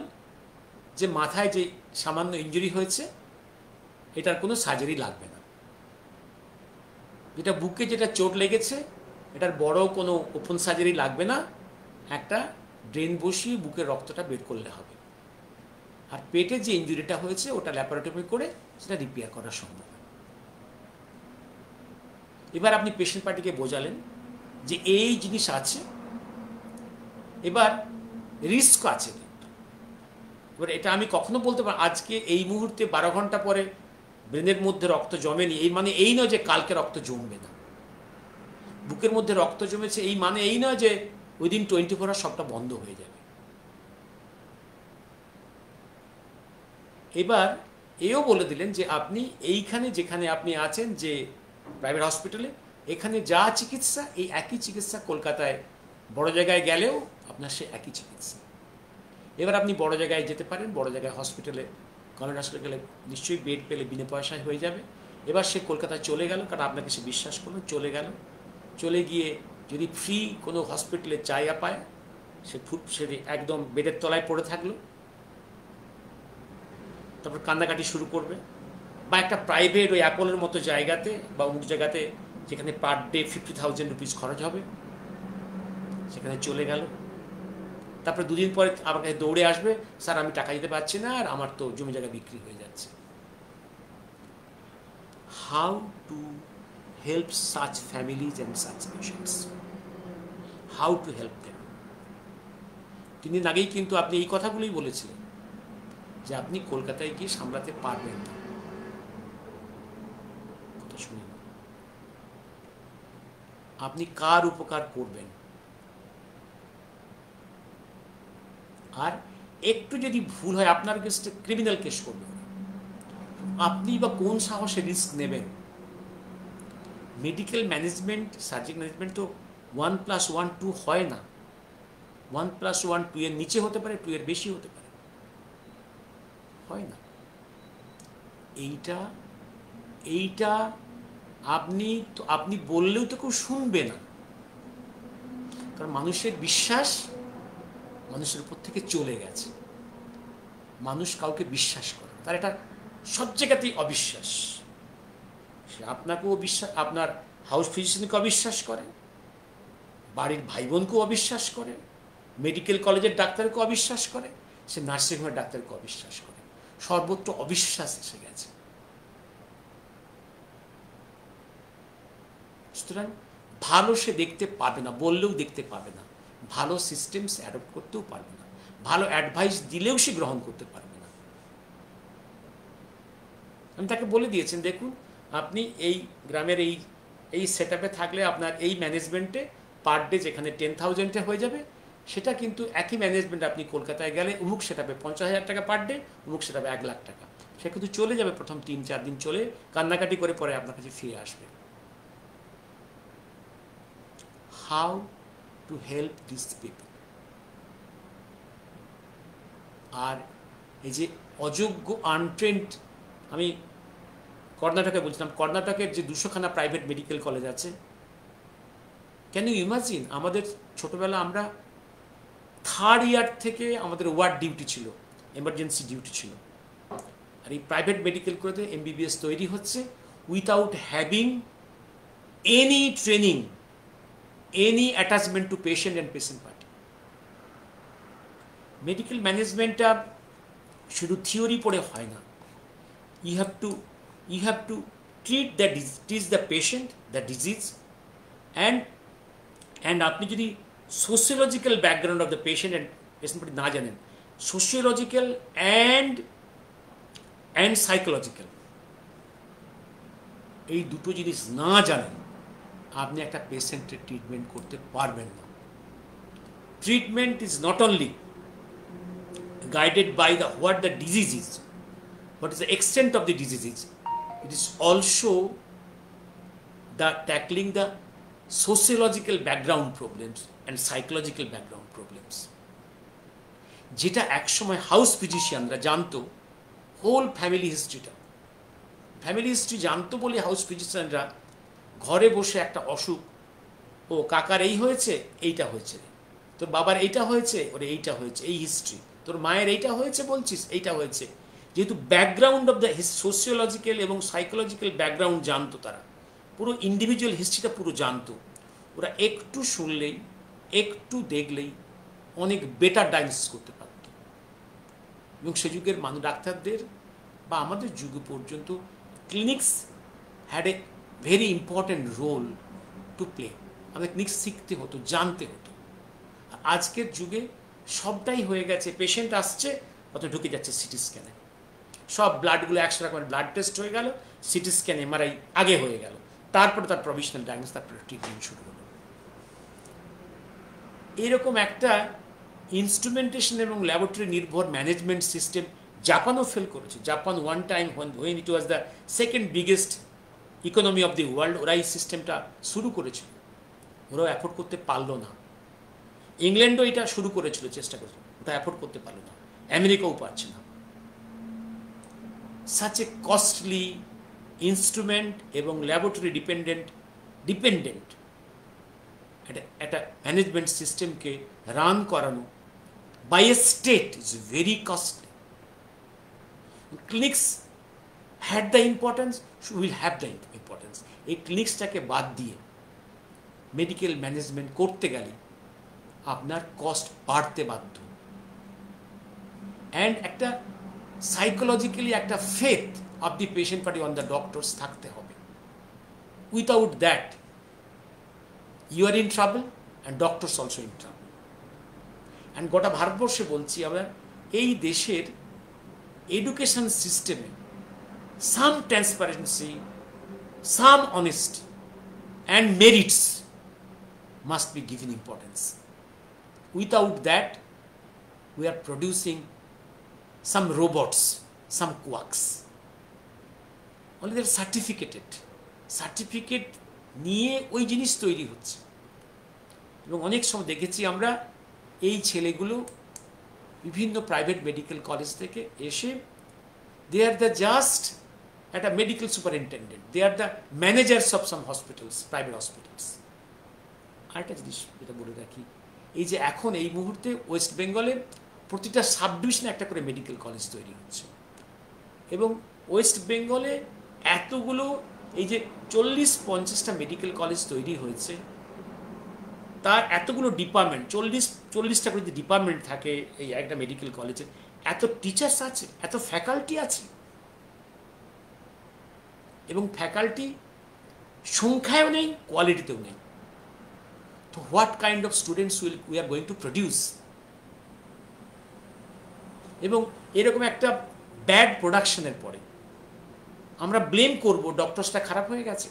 যে মাথায় যে সামান্য ইনজুরি হয়েছে এটার কোনো সার্জারি লাগবে না। যেটা বুকে যেটা চোট লেগেছে এটার বড় কোনো ওপেন সার্জারি লাগবে না, একটা ড্রেন বসিয়ে বুকের রক্তটা বের করলে হবে। আর পেটে যে ইনজুরিটা হয়েছে ওটা ল্যাপারোটমি করে সেটা রিপেয়ার করা সম্ভব। এবার আপনি পেশেন্ট পার্টিকে বোঝালেন যে এই জিনিস আছে, এবার রিস্ক আছে। এবার এটা আমি কখনো বলতে পারি আজকে এই মুহূর্তে 12 ঘন্টা পরে ব্রেনের মধ্যে রক্ত জমেনি এই মানে এই নয় যে কালকে রক্ত জমবে না। বুকের মধ্যে রক্ত জমেছে এই মানে এই নয় যে উইদিন 24 আওয়ার সবটা বন্ধ হয়ে যাবে। এবার এও বলে দিলেন যে আপনি এইখানে যেখানে আপনি আছেন যে প্রাইভেট হসপিটালে, এখানে যা চিকিৎসা এই একই চিকিৎসা কলকাতায় বড় জায়গায় গেলেও আপনার সে একই চিকিৎসা। এবার আপনি বড় জায়গায় যেতে পারেন, বড় জায়গায় হসপিটালে গভর্নমেন্ট হসপিটালে গেলে নিশ্চয়ই বেড পেলে বিনা পয়সায় হয়ে যাবে। এবার সে কলকাতায় চলে গেল, কারণ আপনাকে সে বিশ্বাস করলো, চলে গিয়ে যদি ফ্রি কোনো হসপিটালে চাইয়া পায় সে একদম বেডের তলায় পড়ে থাকলো, তারপর কান্নাকাটি শুরু করবে। বা একটা প্রাইভেট ওই অ্যাপলের মতো জায়গাতে বা অমুক জায়গাতে যেখানে পার ডে 50,000 রুপিস খরচ হবে সেখানে চলে গেল। তারপরে 2 দিন পরে আমার কাছে দৌড়ে আসবে, স্যার আমি টাকা দিতে পারছি না আর আমার তো জমি জায়গা বিক্রি হয়ে যাচ্ছে। How to help such families and such patients, how to help them. 3 দিন আগেই কিন্তু আপনি এই কথাগুলোই বলেছিলেন যে আপনি কলকাতায় গিয়ে সামলাতে পারবেন না। কথা শুনুন, আপনি কার উপকার করবেন? আর একটু যদি ভুল হয় আপনার কাছে ক্রিমিনাল কেস করবে। আপনি বা কোন সাহসে রিস্ক নেবেন? মেডিকেল ম্যানেজমেন্ট, সার্জিক্যাল ম্যানেজমেন্ট তো 1+1 2 হয় না। 1+1 2 এর নিচে হতে পারে, 2 এর বেশি হতে পারে, হয় না। এইটা আপনি বললেও তো কেউ শুনবে না, কারণ মানুষের বিশ্বাস মানুষের উপর থেকে চলে গেছে। মানুষ কাউকে বিশ্বাস করে, তার এটা সব জায়গাতেই অবিশ্বাস। সে আপনাকেও অবিশ্বাস, আপনার হাউস ফিজিশিয়ানকে অবিশ্বাস করে, বাড়ির ভাই বোনকেও অবিশ্বাস করে, মেডিকেল কলেজের ডাক্তারকে অবিশ্বাস করে, সে নার্সিংহোমের ডাক্তারকে অবিশ্বাস করে। সর্বত্র অবিশ্বাস এসে গেছে। সুতরাং ভালো সে দেখতে পাবে না, বললেও দেখতে পাবে না, ভালো সিস্টেমস অ্যাডপ্ট করতেও পারবে না, ভালো অ্যাডভাইস দিলেও সে গ্রহণ করতে পারবে না। আমি তাকে বলে দিয়েছেন, দেখুন আপনি এই গ্রামের এই সেট আপে থাকলে আপনার এই ম্যানেজমেন্টে পার ডে যেখানে 10,000-এ হয়ে যাবে, সেটা কিন্তু একই ম্যানেজমেন্ট আপনি কলকাতায় গেলে অমুক সেট আপে 50,000 টাকা পার ডে, অমুক সেট আপে 1 লাখ টাকা। সে কিন্তু চলে যাবে, প্রথম 3-4 দিন চলে কান্নাকাটি করে পরে আপনার কাছে ফিরে আসবে। How to help this people. আর এই যে অযোগ্য আনট্রেন্ড, আমি কর্ণাটকে বলছিলাম, কর্ণাটকের যে 200খানা প্রাইভেট মেডিকেল কলেজ আছে, ক্যান ইউ ইমাজিন? আমাদের ছোটবেলা আমরা 3rd ইয়ার থেকে আমাদের ওয়ার্ড ডিউটি ছিল, এমার্জেন্সি ডিউটি ছিল। আর এই প্রাইভেট মেডিকেল কলেজে MBBS তৈরি হচ্ছে without having any training, any attachment to patient and patient party. Medical ম্যানেজমেন্টটা শুধু থিওরি পড়ে হয় না, you have to teach the patient the disease, and আপনি যদি sociological background of the patient and patient না জানেন, সোশিওলজিক্যাল অ্যান্ড সাইকোলজিক্যাল, এই দুটো জিনিস না জানেন আপনি একটা পেশেন্টের ট্রিটমেন্ট করতে পারবেন না। Treatment is not only guided by what the disease is, what is the extent of the disease is, it is also the tackling the sociological background problems and psychological background problems, যেটা একসময় house ফিজিশিয়ানরা জানতো, whole family history জানতো বলে house ফিজিশিয়ানরা ঘরে বসে একটা অসুখ, ও কাকার এই হয়েছে, এইটা হয়েছে, তোর বাবার এইটা হয়েছে, ওরে এইটা হয়েছে, এই হিস্ট্রি, তোর মায়ের এইটা হয়েছে বলছিস, এইটা হয়েছে, যেহেতু ব্যাকগ্রাউন্ড অফ দ্য সোশিওলজিক্যাল এবং সাইকোলজিক্যাল ব্যাকগ্রাউন্ড জানতো, তারা পুরো ইন্ডিভিজুয়াল হিস্ট্রিটা পুরো জানতো, ওরা একটু শুনলেই একটু দেখলেই অনেক বেটার ডায়াগনোসিস করতে পারত। এবং সে যুগের ডাক্তারদের বা আমাদের যুগে পর্যন্ত clinics had a very important role to play. আমাদের ক্লিনিক্স শিখতে হতো, জানতে হতো। আর আজকের যুগে সবটাই হয়ে গেছে, পেশেন্ট আসছে অত ঢুকে যাচ্ছে সিটি স্ক্যানে, সব ব্লাডগুলো 100 রকমের ব্লাড টেস্ট হয়ে গেল, সিটি স্ক্যান এমআরআই আগে হয়ে গেল, তারপরে তার প্রভিশনাল ডায়াগনোসিস, তারপরে ট্রিটমেন্ট শুরু হলো। এরকম একটা ইনস্ট্রুমেন্টেশন এবং ল্যাবরেটরি নির্ভর ম্যানেজমেন্ট সিস্টেম জাপানও ফেল করেছে। Japan one time when it was the second biggest economy of the world, ওরা এই সিস্টেমটা শুরু করেছিল, ওরাও অ্যাফোর্ড করতে পারলো না। ইংল্যান্ডও এটা শুরু করেছিল, চেষ্টা করেছিল, ওটা অ্যাফোর্ড করতে পারলো না। আমেরিকাও পারছে না। such a costly instrument এবং ল্যাবরেটরি ডিপেন্ডেন্ট একটা ম্যানেজমেন্ট সিস্টেমকে রান করানো by a state is very costly. Clinics had the importance, will have the importance. এই ক্লিনিক্সটাকে বাদ দিয়ে মেডিকেল ম্যানেজমেন্ট করতে গেলে আপনার কস্ট বাড়তে বাধ্য, অ্যান্ড একটা সাইকোলজিক্যালি একটা faith of the patient party on the doctors থাকতে হবে। Without that you are in trouble and doctors also in trouble. And গোটা ভারতবর্ষে বলছি আমরা, এই দেশের এডুকেশন সিস্টেমে some transparency, some honesty and merits must be given importance. Without that, we are producing some robots, some quacks. Only they are certificated. Certificate নিয়ে ওই জিনিস তৈরি হচ্ছে। এবং অনেক সময় দেখেছি আমরা, এই ছেলেগুলো বিভিন্ন প্রাইভেট মেডিকেল কলেজ থেকে এসে দে আর দ্য জাস্ট একটা medical superintendent, they are the managers of some hospitals, private hospitals. আরেকটা জিনিস যেটা বলে রাখি, এই যে এখন এই মুহূর্তে ওয়েস্ট বেঙ্গলে প্রতিটা সাব ডিভিশনে একটা করে মেডিকেল কলেজ তৈরি হচ্ছে, এবং ওয়েস্ট বেঙ্গলে এতগুলো এই যে 40-50টা মেডিকেল কলেজ তৈরি হয়েছে, তার এতগুলো ডিপার্টমেন্ট, 40টা করে যে ডিপার্টমেন্ট থাকে এই একটা মেডিকেল কলেজে, এত টিচার্স আছে, এত ফ্যাকাল্টি আছে, এবং ফ্যাকাল্টি সংখ্যায়ও নেই, কোয়ালিটিতেও নেই। তো what kind of students we are going to produce? এবং এরকম একটা ব্যাড প্রোডাকশনের পরে আমরা ব্লেম করব ডক্টরসটা খারাপ হয়ে গেছে।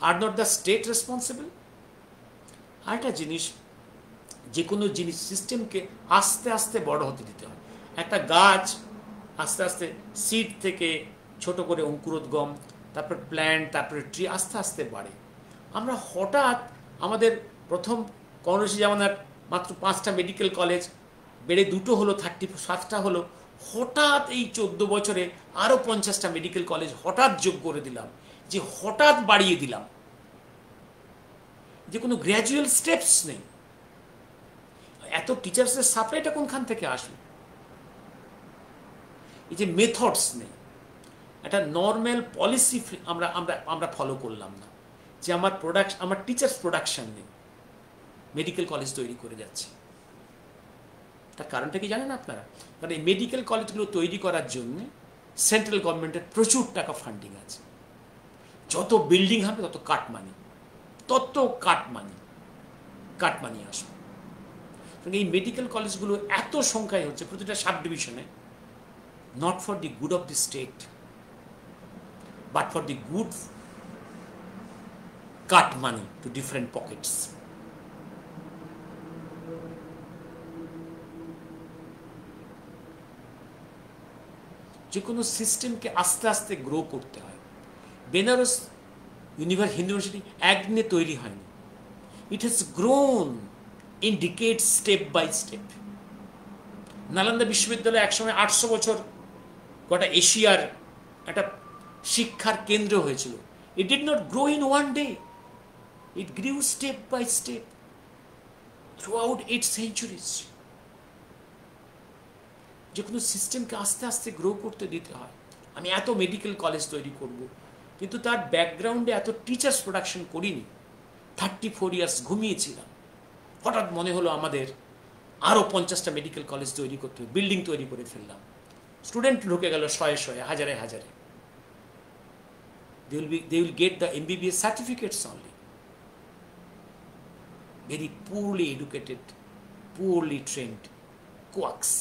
Are not the state responsible? আরেকটা জিনিস, যে কোনো জিনিস সিস্টেমকে আস্তে আস্তে বড় হতে দিতে হয়। একটা গাছ আস্তে আস্তে সিড থেকে ছোট করে অঙ্কুরোদ্গম, তারপর প্ল্যান্ট, তারপরে ট্রি, আস্তে আস্তে বাড়ে। আমরা হঠাৎ আমাদের প্রথম কংগ্রেসি জামানার মাত্র 5টা মেডিকেল কলেজ বেড়ে 2টো হলো, 37টা হলো, হঠাৎ এই 14 বছরে আরও 50টা মেডিকেল কলেজ হঠাৎ যোগ করে দিলাম, যে হঠাৎ বাড়িয়ে দিলাম, যে কোনো গ্র্যাজুয়াল স্টেপস নেই। এত টিচার্সের সাপ্লাইটা কোনখান থেকে আসবে? এই যে মেথডস নেই, একটা নর্মাল পলিসি আমরা আমরা আমরা ফলো করলাম না, যে আমার টিচার্স প্রোডাকশন নেই, মেডিকেল কলেজ তৈরি করে যাচ্ছে। তার কারণটা কি জানেন আপনারা? কারণ এই মেডিকেল কলেজগুলো তৈরি করার জন্য সেন্ট্রাল গভর্নমেন্টের প্রচুর টাকা ফান্ডিং আছে। যত বিল্ডিং হবে তত কাটমানি, তত কাটমানি আসবে। এই মেডিকেল কলেজগুলো এত সংখ্যায় হচ্ছে প্রতিটা সাব ডিভিশনে, not for the good of the state but for the good cut money to different pockets. যে কোনো সিস্টেমকে আস্তে আস্তে গ্রো করতে হয়। বেনারস ইউনিভার্সিটি একদিনে তৈরি হয়নি, it has grown in decade, step by step. Nalanda বিশ্ববিদ্যালয় একসময় 800 বছর গোটা এশিয়ার একটা শিক্ষার কেন্দ্র হয়েছিল। It did not grow in one day, it grew step by step throughout 8 centuries. যে কোনো সিস্টেমকে আস্তে আস্তে গ্রো করতে দিতে হয়। আমি এত মেডিকেল কলেজ তৈরি করব, কিন্তু তার ব্যাকগ্রাউন্ডে এত টিচার্স প্রোডাকশন করিনি। 34 ইয়ার্স ঘুমিয়েছিলাম, হঠাৎ মনে হলো আমাদের আরও 50টা মেডিকেল কলেজ তৈরি করতে হবে, বিল্ডিং তৈরি করে ফেললাম, স্টুডেন্ট ঢুকে গেল শয়ে শয়ে, হাজারে হাজারে। they will get the MBBS certificates only. Very poorly educated, poorly trained quacks.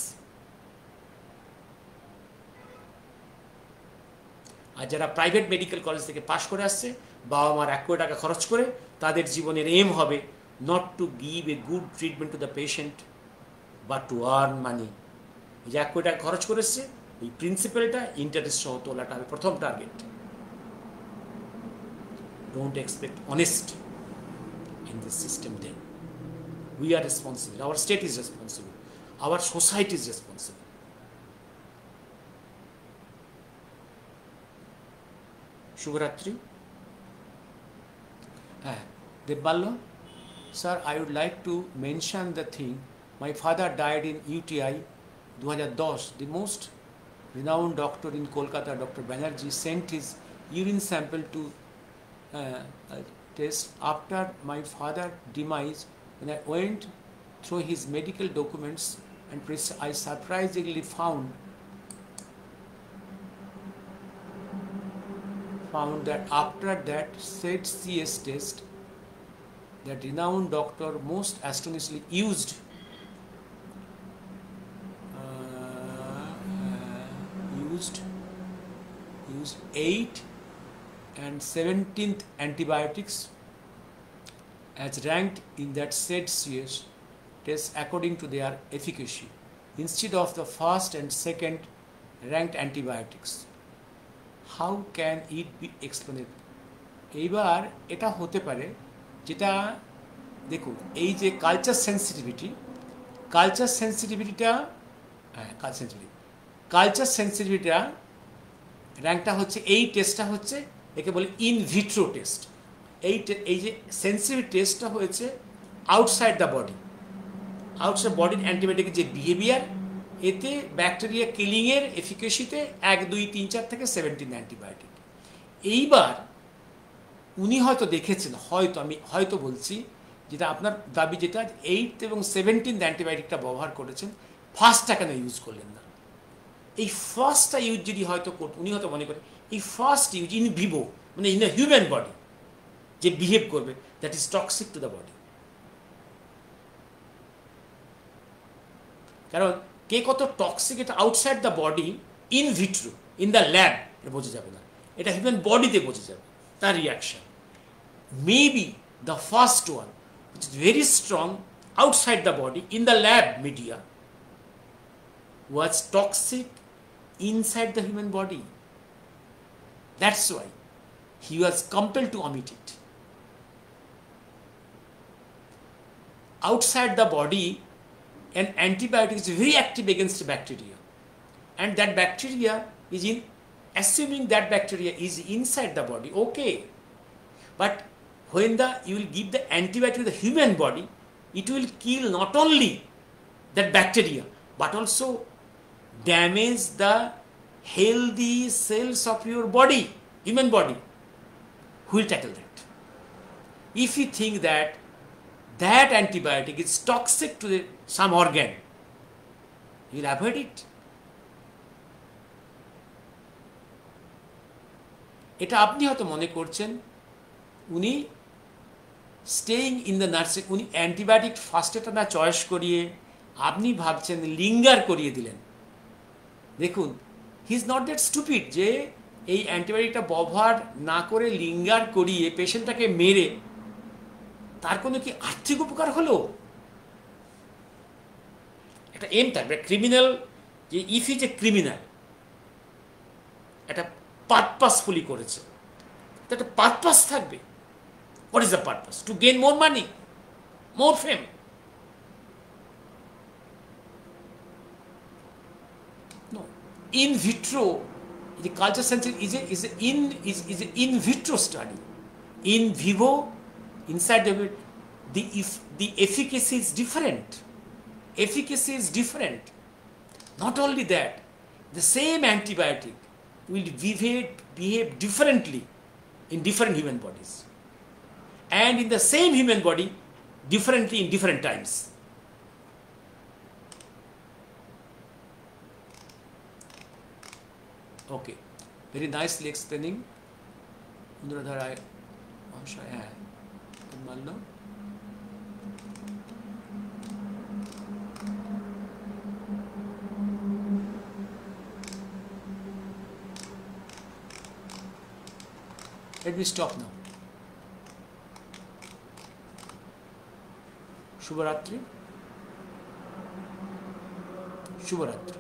আর যারা প্রাইভেট মেডিকেল কলেজ থেকে পাশ করে আসছে, বাবা মার 1 কোটি টাকা খরচ করে, তাদের জীবনের এম হবে not to give a good treatment to the patient but to earn money. এই যে 1 কোটি টাকা খরচ করেছে, এই প্রিন্সিপালটা ইন্টারেস্ট সহ তোলাটা হবে প্রথম target. Don't expect honest in this system. Then we are responsible, our state is responsible, our society is responsible. Shubharatri. Debballo, sir, I would like to mention the thing, my father died in UTI 2010. The most renowned doctor in Kolkata, Dr. Banerjee, sent his urine sample to test. After my father's demise, when I went through his medical documents and I surprisingly found that after that said CS test, that renowned doctor most astonishingly used used 8 and 17th antibiotics as ranked in that said CS test according to their efficacy instead of the first and second ranked antibiotics. How can it be explained? এইবার এটা হতে পারে, যেটা দেখুন, এই যে culture সেন্সিটিভিটিটা র্যাঙ্কটা হচ্ছে, এই টেস্টটা হচ্ছে, একে বলে ইন ভিট্রো টেস্ট। এই যে সেন্সিটিভ টেস্টটা হয়েছে আউটসাইড দ্য বডি, আউটসাইড বডির অ্যান্টিবায়োটিকের যে বিহেভিয়ার, এতে ব্যাকটেরিয়া কিলিংয়ের এফিকেসিতে 1, 2, 3, 4 থেকে 17 অ্যান্টিবায়োটিক। এইবার উনি হয়তো দেখেছেন, আমি হয়তো বলছি, যেটা আপনার দাবি, যেটা 8 এবং 17 অ্যান্টিবায়োটিকটা ব্যবহার করেছেন, ফার্স্টটা কেন ইউজ করলেন না? এই ফার্স্টটা ইউজ যদি হয়তো উনি হয়তো মনে করেন এই ফার্স্ট ইউজ ইন ভিভো, মানে ইন এ হিউম্যান বডি যে বিহেভ করবে, that is toxic to the body. কারণ কে কত টক্সিক এটা outside the body, in vitro, in the lab, এটা বোঝা যাবে না, এটা হিউম্যান বডিতে বোঝা যাবে তার reaction. Maybe the first one which is very strong outside the body in the lab media was toxic inside the human body. That's why he was compelled to omit it. Outside the body, an antibiotic is very active against bacteria, and that bacteria is in, assuming that bacteria is inside the body, okay, but when you will give the antibiotic to the human body, it will kill not only that bacteria but also damage the healthy cells of your body, human body. Who will tackle that? If you think that antibiotic is toxic to some organ, you will avoid it. এটা আপনি হয়তো মনে করছেন উনি staying in the nursing, উনি antibiotic ফার্স্টেটা না choice করিয়ে আপনি ভাবছেন লিঙ্গার করিয়ে দিলেন। দেখুন, he is not that stupid যে এই অ্যান্টিবায়োটিকটা ব্যবহার না করে লিঙ্গার করিয়ে পেশেন্টটাকে মেরে তার কোনো কি আর্থিক উপকার হলো? একটা এম থাকবে ক্রিমিনাল, যে ইফ ইজ এ ক্রিমিনাল একটা পারপাসফুলি করেছে, তো একটা পারপাস থাকবে। What is the purpose? To gain more money, more fame. No. In vitro, the culture science is a in vitro study. In vivo, inside of it, the efficacy is different. Efficacy is different. Not only that, the same antibiotic will behave differently in different human bodies, and in the same human body differently in different times. Okay, very nicely explaining Anuradha Rai Mahashaya. Mallo. Let me stop now. Shubharatri. Shubharatri.